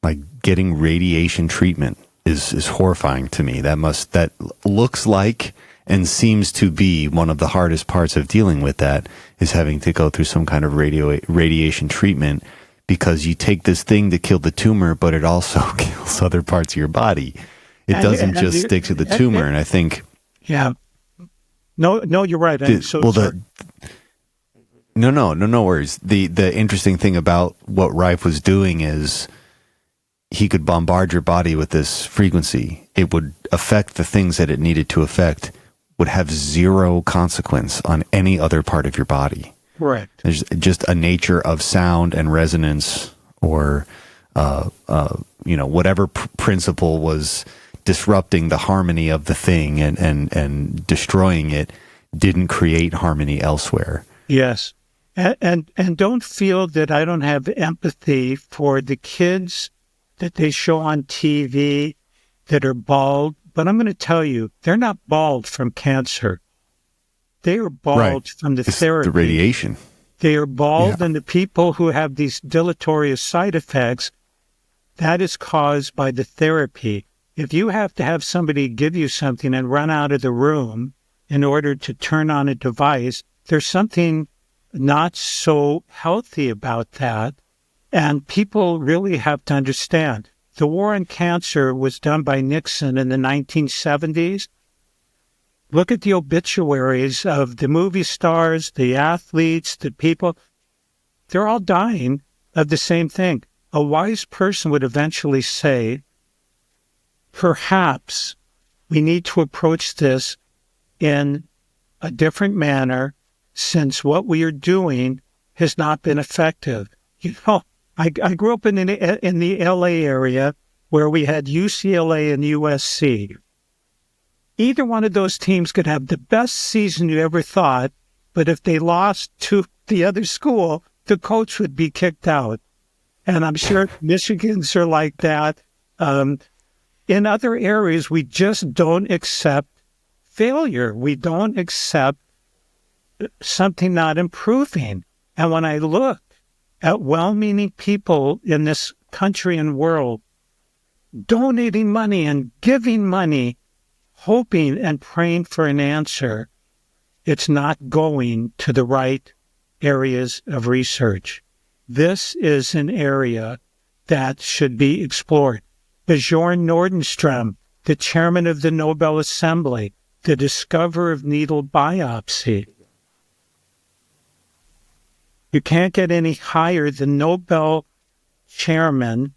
Like getting radiation treatment is horrifying to me. That looks like and seems to be one of the hardest parts of dealing with that, is having to go through some kind of radiation treatment, because you take this thing to kill the tumor, but it also kills other parts of your body. It doesn't just stick to the tumor. And I think... Yeah. No, you're right. No worries. The interesting thing about what Rife was doing is he could bombard your body with this frequency. It would affect the things that it needed to affect, would have zero consequence on any other part of your body. Correct. There's just a nature of sound and resonance, or whatever principle was disrupting the harmony of the thing and destroying it, didn't create harmony elsewhere. Yes. And don't feel that I don't have empathy for the kids that they show on TV that are bald. But I'm going to tell you, they're not bald from cancer. They are bald from the therapy. The radiation. They are bald, and the people who have these deleterious side effects, that is caused by the therapy. If you have to have somebody give you something and run out of the room in order to turn on a device, there's something not so healthy about that. And people really have to understand. The war on cancer was done by Nixon in the 1970s. Look at the obituaries of the movie stars, the athletes, the people. They're all dying of the same thing. A wise person would eventually say, perhaps we need to approach this in a different manner, since what we are doing has not been effective. You know, I grew up in the LA area where we had UCLA and USC. Either one of those teams could have the best season you ever thought, but if they lost to the other school, the coach would be kicked out. And I'm sure Michigans are like that. In other areas, we just don't accept failure. We don't accept something not improving. And when I look at well-meaning people in this country and world donating money and giving money, hoping and praying for an answer, it's not going to the right areas of research. This is an area that should be explored. Bjorn Nordstrom, the chairman of the Nobel Assembly, the discoverer of needle biopsy. You can't get any higher than Nobel chairman,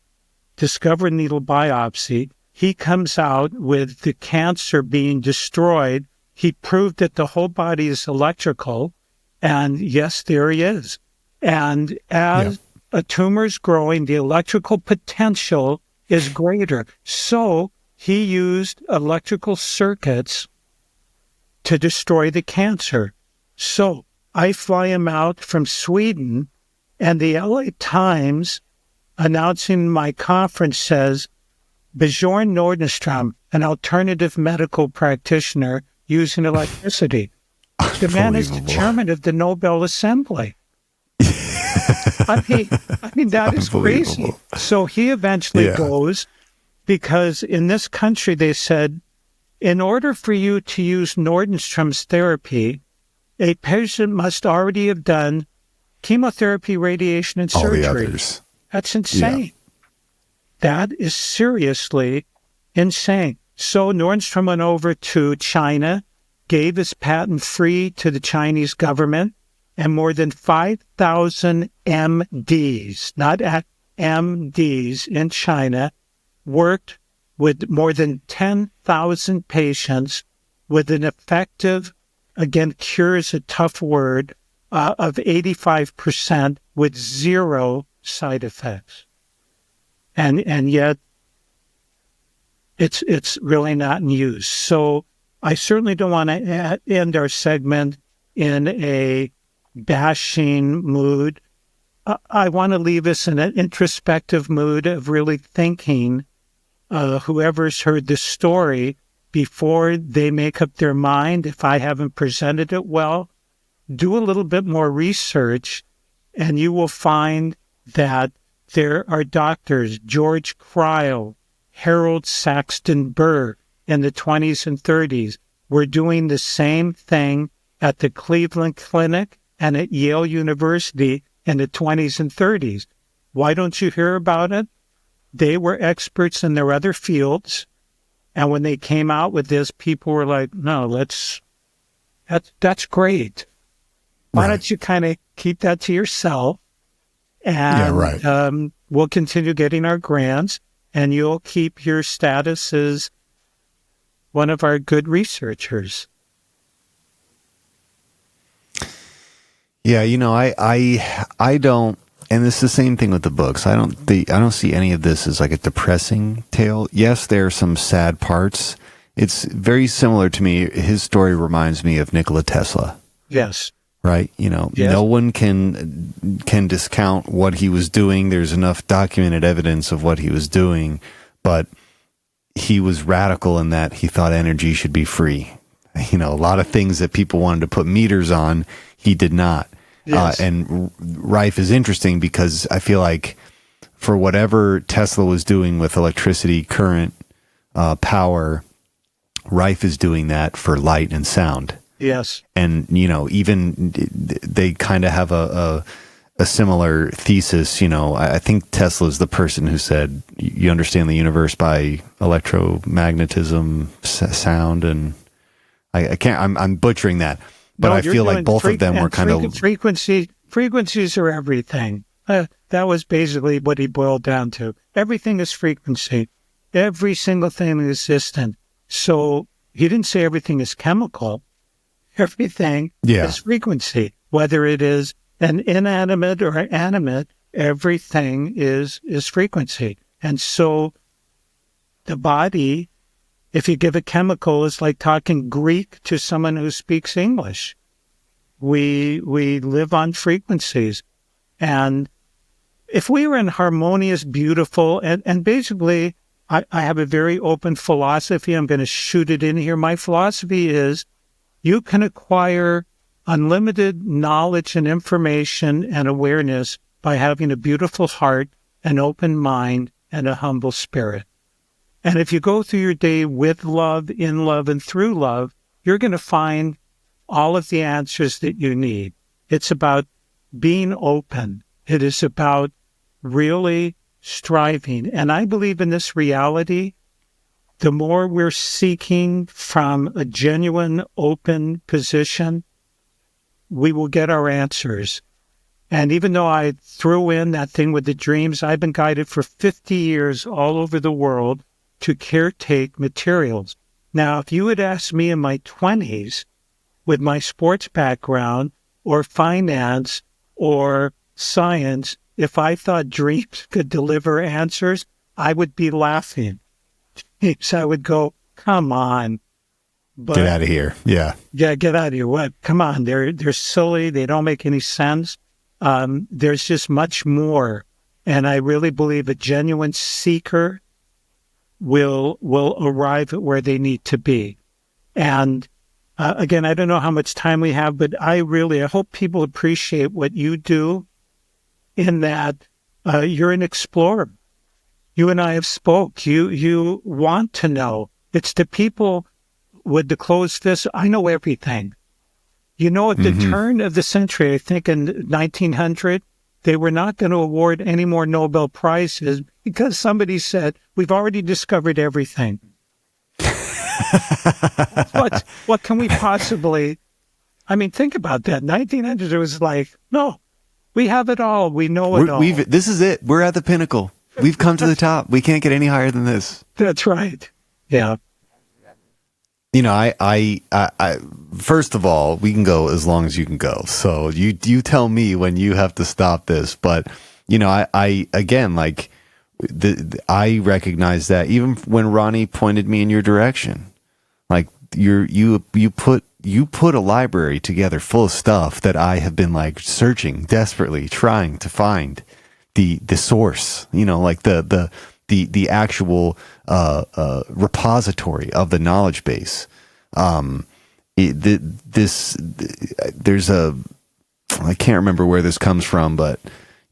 discovered needle biopsy. He comes out with the cancer being destroyed. He proved that the whole body is electrical. And yes, there he is. And as a tumor is growing, the electrical potential is greater. So he used electrical circuits to destroy the cancer. So I fly him out from Sweden, and the LA Times announcing my conference says, Bjorn Nordstrom, an alternative medical practitioner using electricity. The man is the chairman of the Nobel Assembly. I mean, that is crazy. So he eventually goes, because in this country they said, in order for you to use Nordstrom's therapy, a patient must already have done chemotherapy, radiation, and surgery. All the others. That's insane. Yeah. That is seriously insane. So Nordstrom went over to China, gave his patent free to the Chinese government, and more than 5,000 MDs, not MDs in China, worked with more than 10,000 patients with an effective, again, cure is a tough word, of 85% with zero side effects. And yet it's really not in use. So I certainly don't want to end our segment in a bashing mood. I want to leave us in an introspective mood of really thinking, whoever's heard this story, before they make up their mind, if I haven't presented it well, do a little bit more research, and you will find that there are doctors, George Cryle, Harold Saxton Burr, in the 20s and 30s, were doing the same thing at the Cleveland Clinic and at Yale University in the 20s and 30s. Why don't you hear about it? They were experts in their other fields, and when they came out with this, people were like, no, that's great. Why don't you kind of keep that to yourself? And we'll continue getting our grants, and you'll keep your status as one of our good researchers. Yeah, I don't, and it's the same thing with the books. I don't see any of this as like a depressing tale. Yes, there are some sad parts. It's very similar to me. His story reminds me of Nikola Tesla. Yes. Right? Yes. No one can discount what he was doing. There's enough documented evidence of what he was doing, but he was radical in that he thought energy should be free. A lot of things that people wanted to put meters on, he did not. Yes. And Rife is interesting because I feel like for whatever Tesla was doing with electricity, current, power, Rife is doing that for light and sound. Yes. And, even they kind of have a similar thesis. I think Tesla's the person who said, you understand the universe by electromagnetism, sound, and I can't, I'm butchering that. But I feel like both of them were kind of... Frequencies are everything. That was basically what he boiled down to. Everything is frequency. Every single thing is existent. So he didn't say everything is chemical. Everything is frequency. Whether it is an inanimate or animate, everything is frequency. And so the body, if you give a chemical, is like talking Greek to someone who speaks English. We live on frequencies. And if we were in harmonious, beautiful, and basically, I have a very open philosophy. I'm going to shoot it in here. My philosophy is you can acquire unlimited knowledge and information and awareness by having a beautiful heart, an open mind, and a humble spirit. And if you go through your day with love, in love, and through love, you're going to find all of the answers that you need. It's about being open. It is about really striving. And I believe in this reality, the more we're seeking from a genuine, open position, we will get our answers. And even though I threw in that thing with the dreams, I've been guided for 50 years all over the world to caretake materials. Now, if you had asked me in my 20s, with my sports background or finance or science, if I thought dreams could deliver answers, I would be laughing. So I would go, come on. But, get out of here. Yeah. Yeah, get out of here. What? Come on. They're silly. They don't make any sense. There's just much more. And I really believe a genuine seeker will arrive at where they need to be. And again, I don't know how much time we have, but I hope people appreciate what you do in that you're an explorer. You and I have spoke. You want to know. It's the people with the closed fist. I know everything. At the turn of the century, I think in 1900, they were not going to award any more Nobel Prizes because somebody said, we've already discovered everything. What can we possibly... I mean, think about that. 1900, it was like, no, we have it all. We know it all. This is it. We're at the pinnacle. We've come to the top. We can't get any higher than this. That's right. Yeah. I first of all, we can go as long as you can go. So you tell me when you have to stop this. But I again, like I recognize that even when Ronnie pointed me in your direction, like you put a library together full of stuff that I have been like searching desperately, trying to find the source. Like the actual repository of the knowledge base. There's I can't remember where this comes from, but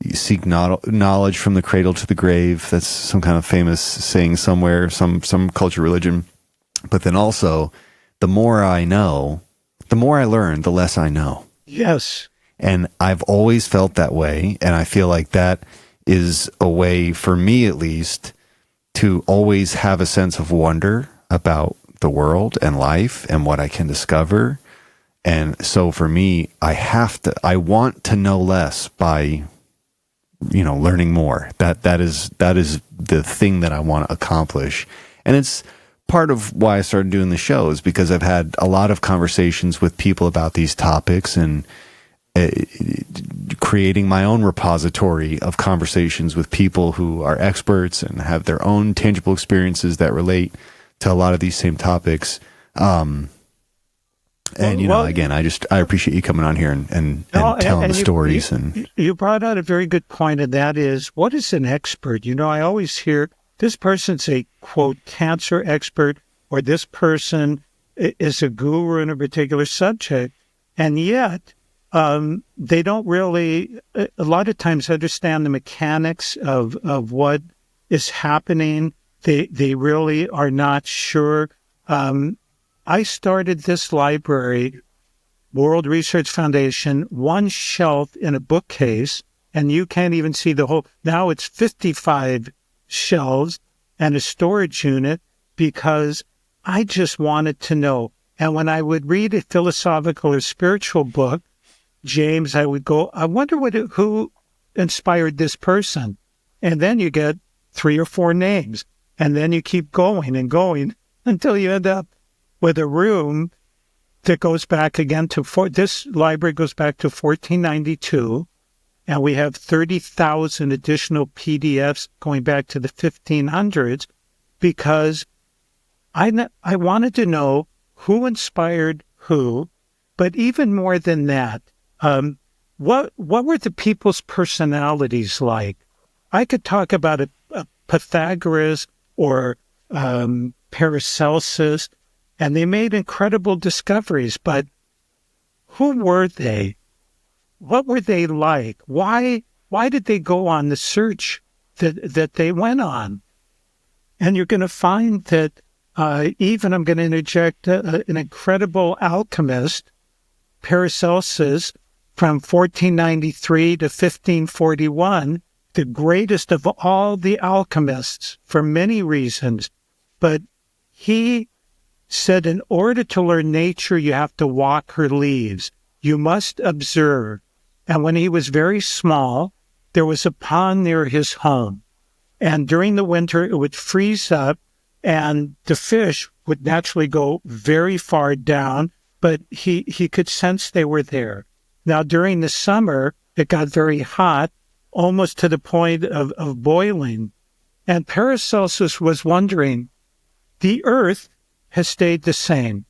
you seek knowledge from the cradle to the grave. That's some kind of famous saying somewhere, some culture, religion. But then also, the more I know, the more I learn, the less I know. Yes. And I've always felt that way. And I feel like that is a way, for me at least, to always have a sense of wonder about the world and life and what I can discover. And so for me, I want to know less by, learning more. That is the thing that I want to accomplish. And it's part of why I started doing the show, is because I've had a lot of conversations with people about these topics, and creating my own repository of conversations with people who are experts and have their own tangible experiences that relate to a lot of these same topics. Again, I appreciate you coming on here and telling the stories. You brought out a very good point, and that is, what is an expert? I always hear this person's a, quote, cancer expert, or this person is a guru in a particular subject. And yet, they don't really, a lot of times, understand the mechanics of what is happening. They really are not sure. I started this library, World Research Foundation, one shelf in a bookcase, and you can't even see the whole. Now it's 55 shelves and a storage unit, because I just wanted to know. And when I would read a philosophical or spiritual book, James, I would go, I wonder who inspired this person. And then you get 3 or 4 names. And then you keep going and going until you end up with a room that goes back again to, this library goes back to 1492. And we have 30,000 additional PDFs going back to the 1500s, because I wanted to know who inspired who. But even more than that, what were the people's personalities like? I could talk about a Pythagoras or Paracelsus, and they made incredible discoveries, but who were they? What were they like? Why did they go on the search that they went on? And you're going to find that even, I'm going to interject, an incredible alchemist, Paracelsus, from 1493 to 1541, the greatest of all the alchemists for many reasons. But he said, in order to learn nature, you have to walk her leaves. You must observe. And when he was very small, there was a pond near his home. And during the winter, it would freeze up, and the fish would naturally go very far down, but he could sense they were there. Now, during the summer, it got very hot, almost to the point of boiling. And Paracelsus was wondering, the earth has stayed the same.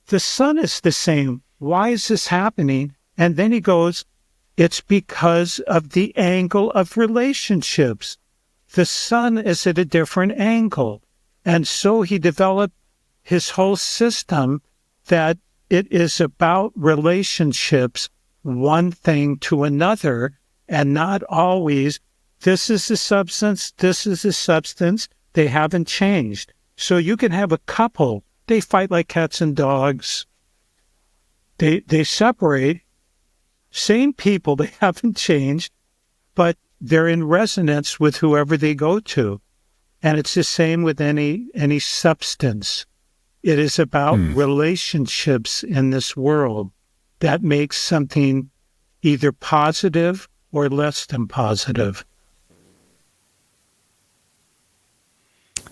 The sun is the same. Why is this happening? And then he goes, it's because of the angle of relationships. The sun is at a different angle. And so he developed his whole system that it is about relationships, one thing to another, and not always, this is the substance, this is the substance. They haven't changed. So you can have a couple, they fight like cats and dogs. They separate, same people, they haven't changed, but they're in resonance with whoever they go to. And it's the same with any substance. It is about relationships in this world that makes something either positive or less than positive.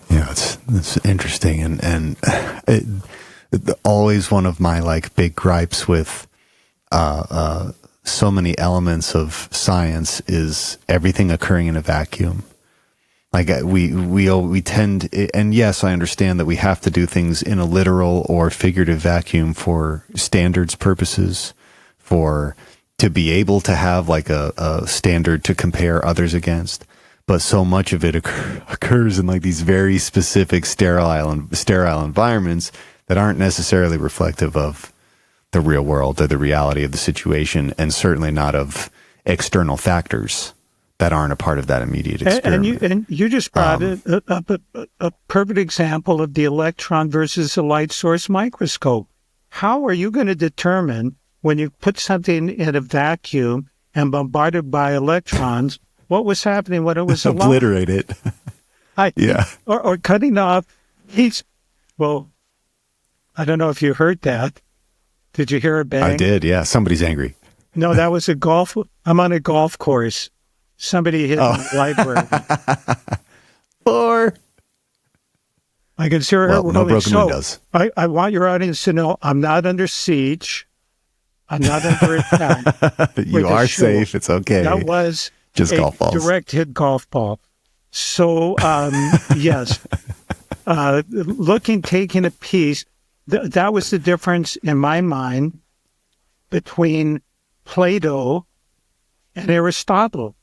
Yeah, That's interesting, and always one of my like big gripes with so many elements of science is everything occurring in a vacuum. Like we tend, and yes, I understand that we have to do things in a literal or figurative vacuum for standards purposes, to be able to have like a standard to compare others against. But so much of it occurs in like these very specific sterile environments that aren't necessarily reflective of the real world or the reality of the situation, and certainly not of external factors that aren't a part of that immediate experiment. And you just brought a perfect example of the electron versus the light source microscope. How are you going to determine when you put something in a vacuum and bombarded by electrons what was happening when it was alone? Obliterate it. Yeah. Or cutting off well, I don't know if you heard that. Did you hear a bang? I did, yeah. Somebody's angry. No, that was I'm on a golf course. Somebody hit the library. Or I can hear well, no broken windows. I want your audience to know I'm not under siege. I'm not under attack. You are safe. It's okay. That was just a golf balls. Direct hit golf ball. So, yes. Taking a piece, that was the difference in my mind between Plato and Aristotle.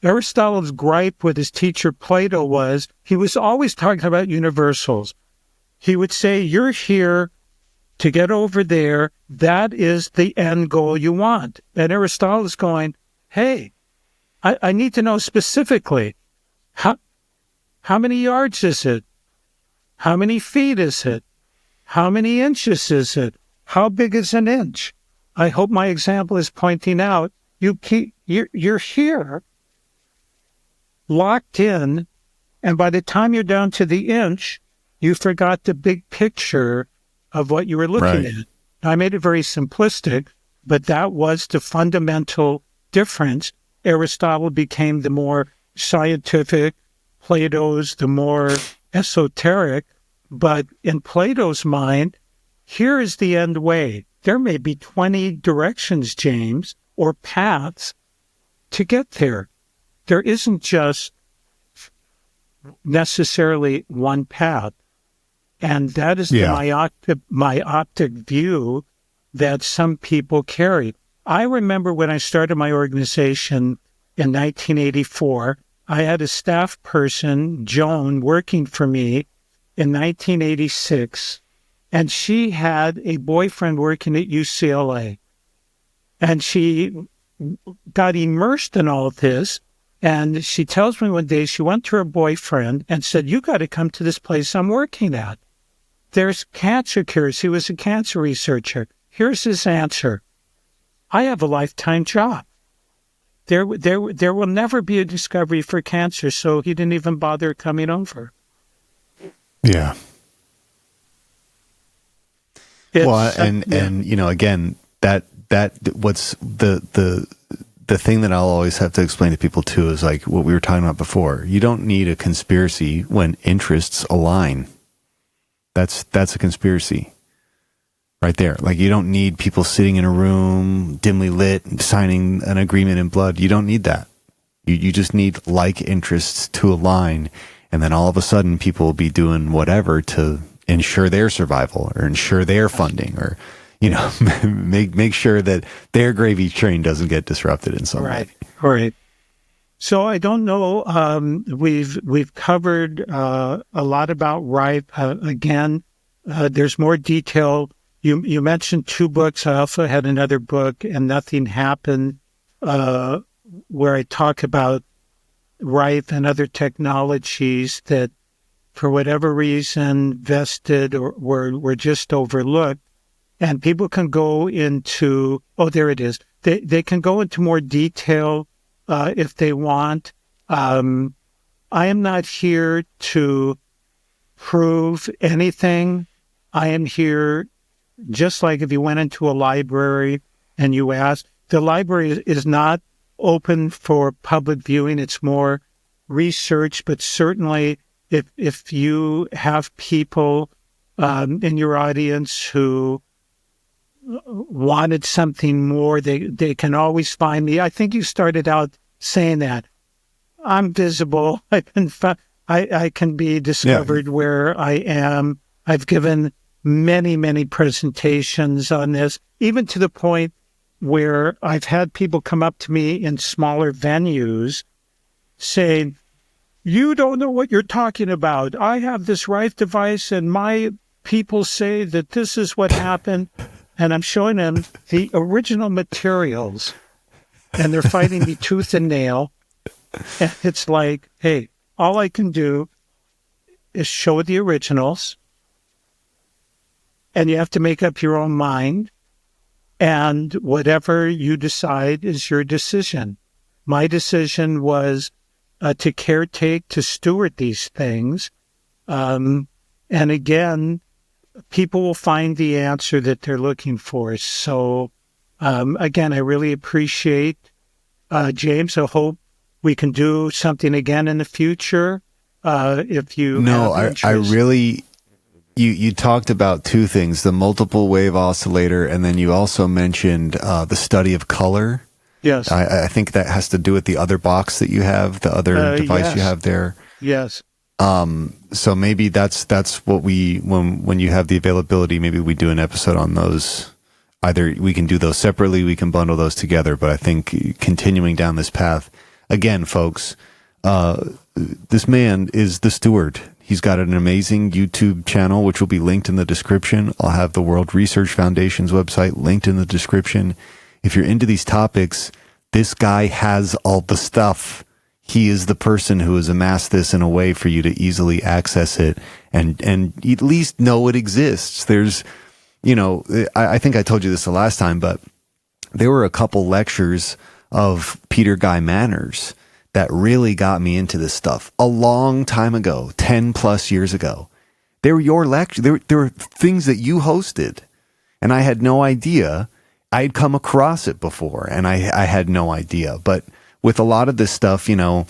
Aristotle's gripe with his teacher Plato was he was always talking about universals. He would say, you're here to get over there. That is the end goal you want. And Aristotle is going, hey, I need to know specifically how many yards is it? How many feet is it? How many inches is it? How big is an inch? I hope my example is pointing out you're here, locked in, and by the time you're down to the inch, you forgot the big picture of what you were looking at. I made it very simplistic, but that was the fundamental difference. Aristotle became the more scientific, Plato's the more esoteric, but in Plato's mind, here is the end way. There may be 20 directions, James, or paths to get there. There isn't just necessarily one path. And that is the myopic view that some people carry. I remember when I started my organization in 1984, I had a staff person, Joan, working for me in 1986, and she had a boyfriend working at UCLA. And she got immersed in all of this, and she tells me one day she went to her boyfriend and said, you got to come to this place I'm working at. There's cancer cures. He was a cancer researcher. Here's his answer. I have a lifetime job. There will never be a discovery for cancer, so he didn't even bother coming over. Yeah. And you know, again, that what's the thing that I'll always have to explain to people too is like what we were talking about before. You don't need a conspiracy when interests align. That's a conspiracy. Right there. Like, you don't need people sitting in a room, dimly lit, signing an agreement in blood. You don't need that. You just need like interests to align. And then all of a sudden, people will be doing whatever to ensure their survival or ensure their funding or, you know, make sure that their gravy train doesn't get disrupted in some way. Right. So I don't know. We've covered a lot about Rife. Again, there's more detail. You mentioned 2 books. I also had another book, And Nothing Happened, where I talk about Rife and other technologies that, for whatever reason, vested or were just overlooked. And people can go into, there it is. They can go into more detail if they want. I am not here to prove anything. I am here, just like if you went into a library and you asked, the library is not open for public viewing. It's more research, but certainly if you have people in your audience who wanted something more, they can always find me. I think you started out saying that. I'm visible. I can be discovered where I am. I've given many, many presentations on this, even to the point where I've had people come up to me in smaller venues saying, "You don't know what you're talking about. I have this Rife device and my people say that this is what happened." And I'm showing them the original materials and they're fighting me tooth and nail. And it's like, hey, all I can do is show the originals and you have to make up your own mind. And whatever you decide is your decision. My decision was to caretake, to steward these things. And again, people will find the answer that they're looking for. So, again, I really appreciate James. I hope we can do something again in the future. If you I really... You talked about two things, the multiple wave oscillator, and then you also mentioned the study of color. Yes. I think that has to do with the other box that you have, the other device you have there. Yes. So maybe that's what when you have the availability, maybe we do an episode on those. Either we can do those separately, we can bundle those together, but I think continuing down this path, again, folks, this man is the steward. He's got an amazing YouTube channel, which will be linked in the description. I'll have the World Research Foundation's website linked in the description. If you're into these topics, this guy has all the stuff. He is the person who has amassed this in a way for you to easily access it and at least know it exists. There's, I think I told you this the last time, but there were a couple lectures of Peter Guy Manners that really got me into this stuff a long time ago, 10 plus years ago. They were your lecture. There were things that you hosted and I had no idea. I'd come across it before and I had no idea. But with a lot of this stuff, a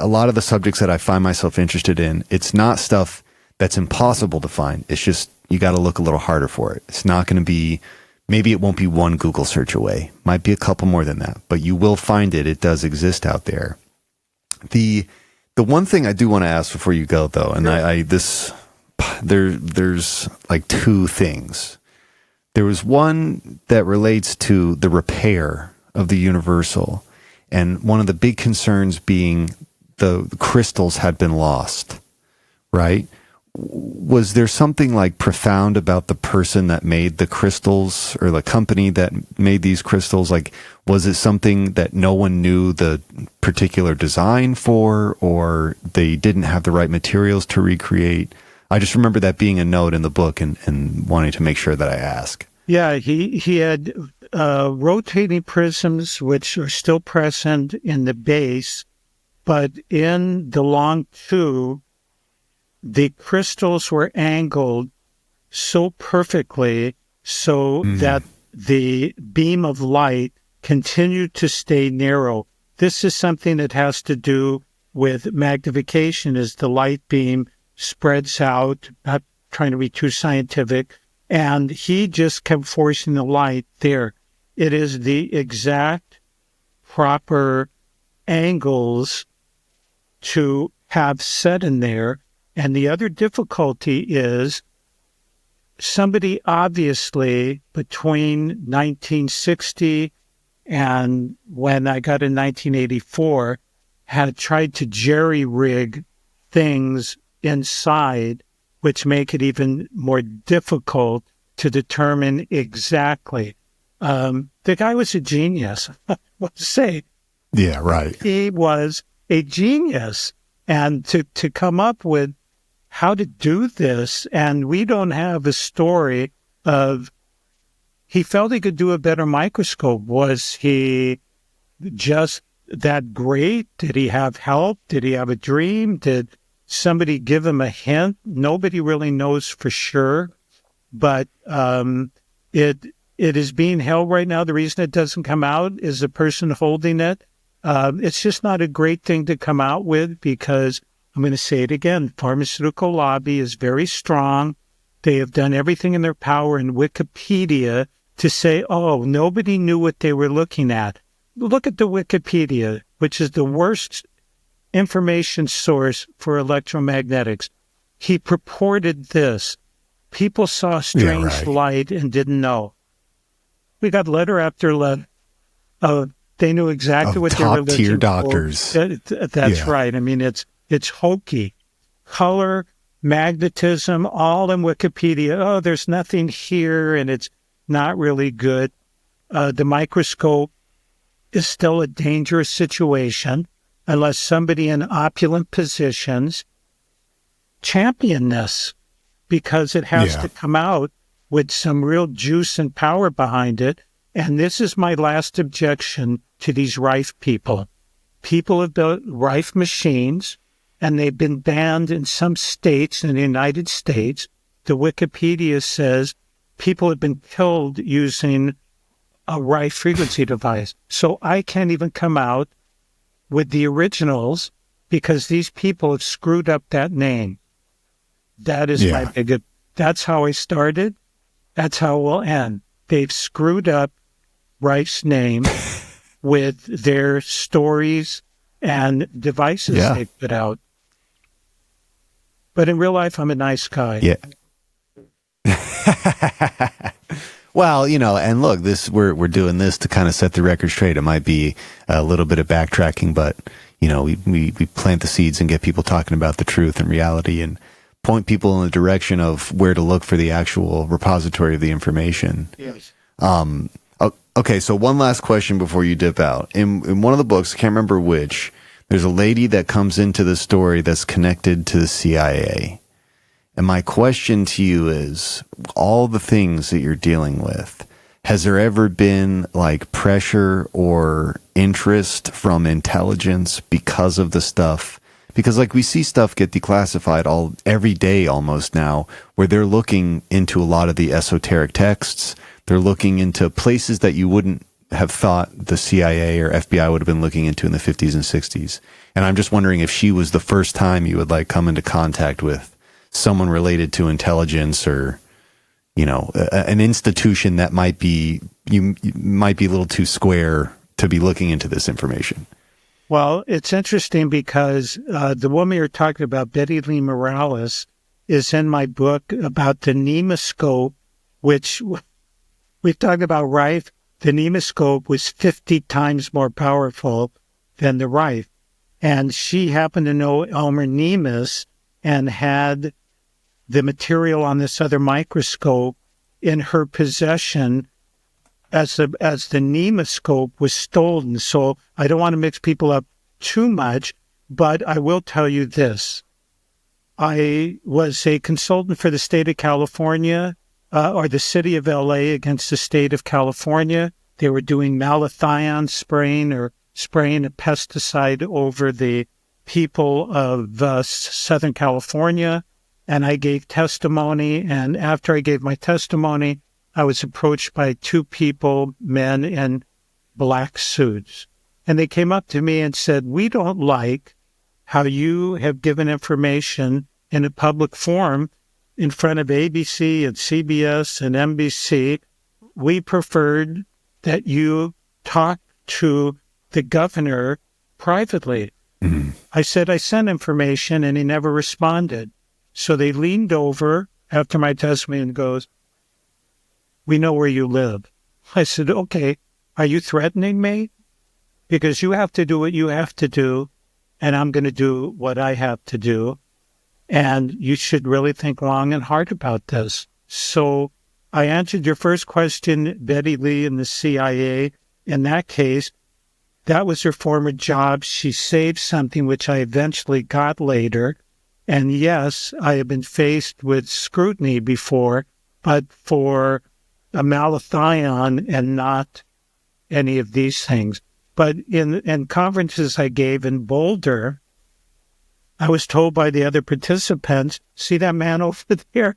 lot of the subjects that I find myself interested in, it's not stuff that's impossible to find. It's just, you got to look a little harder for it. It's not going to be, maybe it won't be one Google search away. Might be a couple more than that, but you will find it. It does exist out there. The one thing I do want to ask before you go though, and there's like two things. There was one that relates to the repair of the universal. And one of the big concerns being the crystals had been lost, right? Was there something like profound about the person that made the crystals or the company that made these crystals? Like, was it something that no one knew the particular design for, or they didn't have the right materials to recreate? I just remember that being a note in the book and wanting to make sure that I ask. Yeah, he had rotating prisms, which are still present in the base, but in the long tube, the crystals were angled so perfectly so that the beam of light continued to stay narrow. This is something that has to do with magnification as the light beam spreads out, not trying to be too scientific, and he just kept forcing the light there. It is the exact proper angles to have set in there. And the other difficulty is somebody obviously between 1960 and when I got in 1984 had tried to jerry-rig things inside, which make it even more difficult to determine exactly. The guy was a genius. What to say? Yeah, right. He was a genius. And to come up with how to do this, and we don't have a story of he felt he could do a better microscope. Was he just that great? Did he have help? Did he have a dream? Did somebody give him a hint? Nobody really knows for sure, but it is being held right now. The reason it doesn't come out is the person holding it. It's just not a great thing to come out with because I'm going to say it again. Pharmaceutical lobby is very strong. They have done everything in their power in Wikipedia to say, oh, nobody knew what they were looking at. Look at the Wikipedia, which is the worst information source for electromagnetics. He purported this. People saw strange light and didn't know. We got letter after letter. They knew exactly what they were looking for. Top-tier doctors. That's right. I mean, it's hokey. Color, magnetism, all in Wikipedia. Oh, there's nothing here, and it's not really good. The microscope is still a dangerous situation unless somebody in opulent positions champion this, because it has to come out with some real juice and power behind it. And this is my last objection to these Rife people. People have built Rife machines, and they've been banned in some states in the United States. The Wikipedia says people have been killed using a Rife frequency device. So I can't even come out with the originals because these people have screwed up that name. That is my biggest. That's how I started. That's how it will end. They've screwed up Rife's name with their stories and devices they put out. But in real life, I'm a nice guy. Yeah. Well, and look, we're doing this to kind of set the record straight. It might be a little bit of backtracking, but we plant the seeds and get people talking about the truth and reality and point people in the direction of where to look for the actual repository of the information. Yes. Okay, so one last question before you dip out. In one of the books, I can't remember which, there's a lady that comes into the story that's connected to the CIA. And my question to you is, all the things that you're dealing with, has there ever been like pressure or interest from intelligence because of the stuff? Because like we see stuff get declassified every day almost now, where they're looking into a lot of the esoteric texts. They're looking into places that you wouldn't have thought the CIA or FBI would have been looking into in the 50s and 60s. And I'm just wondering if she was the first time you would like come into contact with someone related to intelligence or, an institution that might be a little too square to be looking into this information. Well, it's interesting because the woman you're talking about, Betty Lee Morales, is in my book about the nemoscope, which we've talked about Rife. The nemoscope was 50 times more powerful than the Rife. And she happened to know Elmer Nemes and had the material on this other microscope in her possession as the nemoscope was stolen. So I don't want to mix people up too much, but I will tell you this. I was a consultant for the state of California, or the city of LA against the state of California. They were doing malathion spraying or spraying a pesticide over the people of Southern California. And I gave testimony. And after I gave my testimony, I was approached by two people, men in black suits. And they came up to me and said, we don't like how you have given information in a public forum in front of ABC and CBS and NBC. We preferred that you talk to the governor privately. Mm-hmm. I said, I sent information and he never responded. So they leaned over after my testimony and goes, we know where you live. I said, okay, are you threatening me? Because you have to do what you have to do, and I'm going to do what I have to do. And you should really think long and hard about this. So I answered your first question, Betty Lee and the CIA. In that case, that was her former job. She saved something which I eventually got later. And yes, I have been faced with scrutiny before, but for a malathion and not any of these things. But in conferences I gave in Boulder, I was told by the other participants, see that man over there?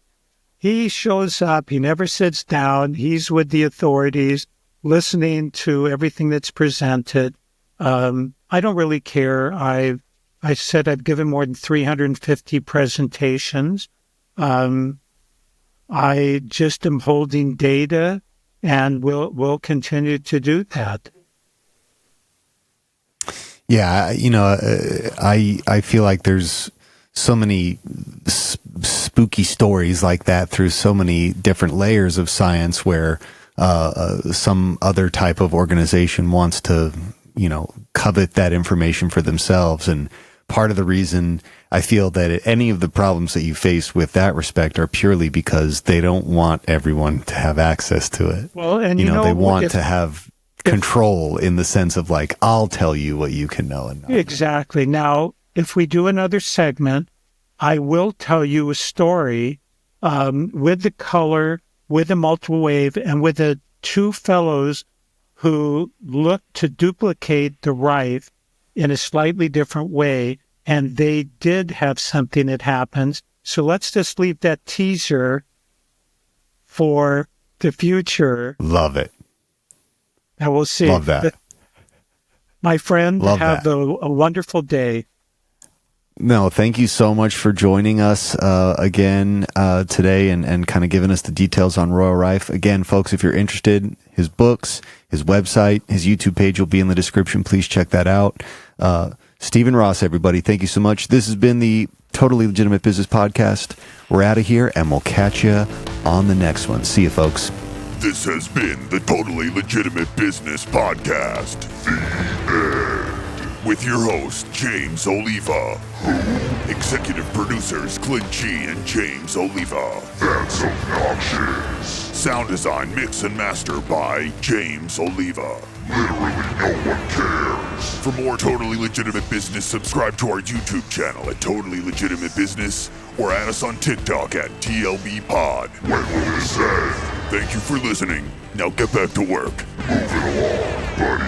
He shows up. He never sits down. He's with the authorities, listening to everything that's presented. I don't really care. I've I said I've given more than 350 presentations. I just am holding data, and will continue to do that. Yeah, I feel like there's so many spooky stories like that through so many different layers of science where some other type of organization wants to, covet that information for themselves. And part of the reason I feel that any of the problems that you face with that respect are purely because they don't want everyone to have access to it. Well, and they want to have control in the sense of like, I'll tell you what you can know and not. Exactly. Now, if we do another segment, I will tell you a story with the color, with the multiple wave, and with the two fellows who looked to duplicate the Rife in a slightly different way, and they did have something that happens. So let's just leave that teaser for the future. Love it. And we'll see. Love that. My friend, Love have that. a wonderful day. No, thank you so much for joining us again today and kind of giving us the details on Royal Rife. Again, folks, if you're interested, his books, his website, his YouTube page will be in the description. Please check that out. Stephen Ross, everybody, thank you so much. This has been the Totally Legitimate Business Podcast. We're out of here, and we'll catch you on the next one. See you, folks. This has been the Totally Legitimate Business Podcast. The end. With your host, James Oliva. Executive producers, Clint G and James Oliva. That's obnoxious. Sound design, mix, and master by James Oliva. Literally no one cares. For more Totally Legitimate Business, subscribe to our YouTube channel at Totally Legitimate Business or add us on TikTok at TLB Pod. When will this end? Thank you for listening. Now get back to work. Move it along, buddy.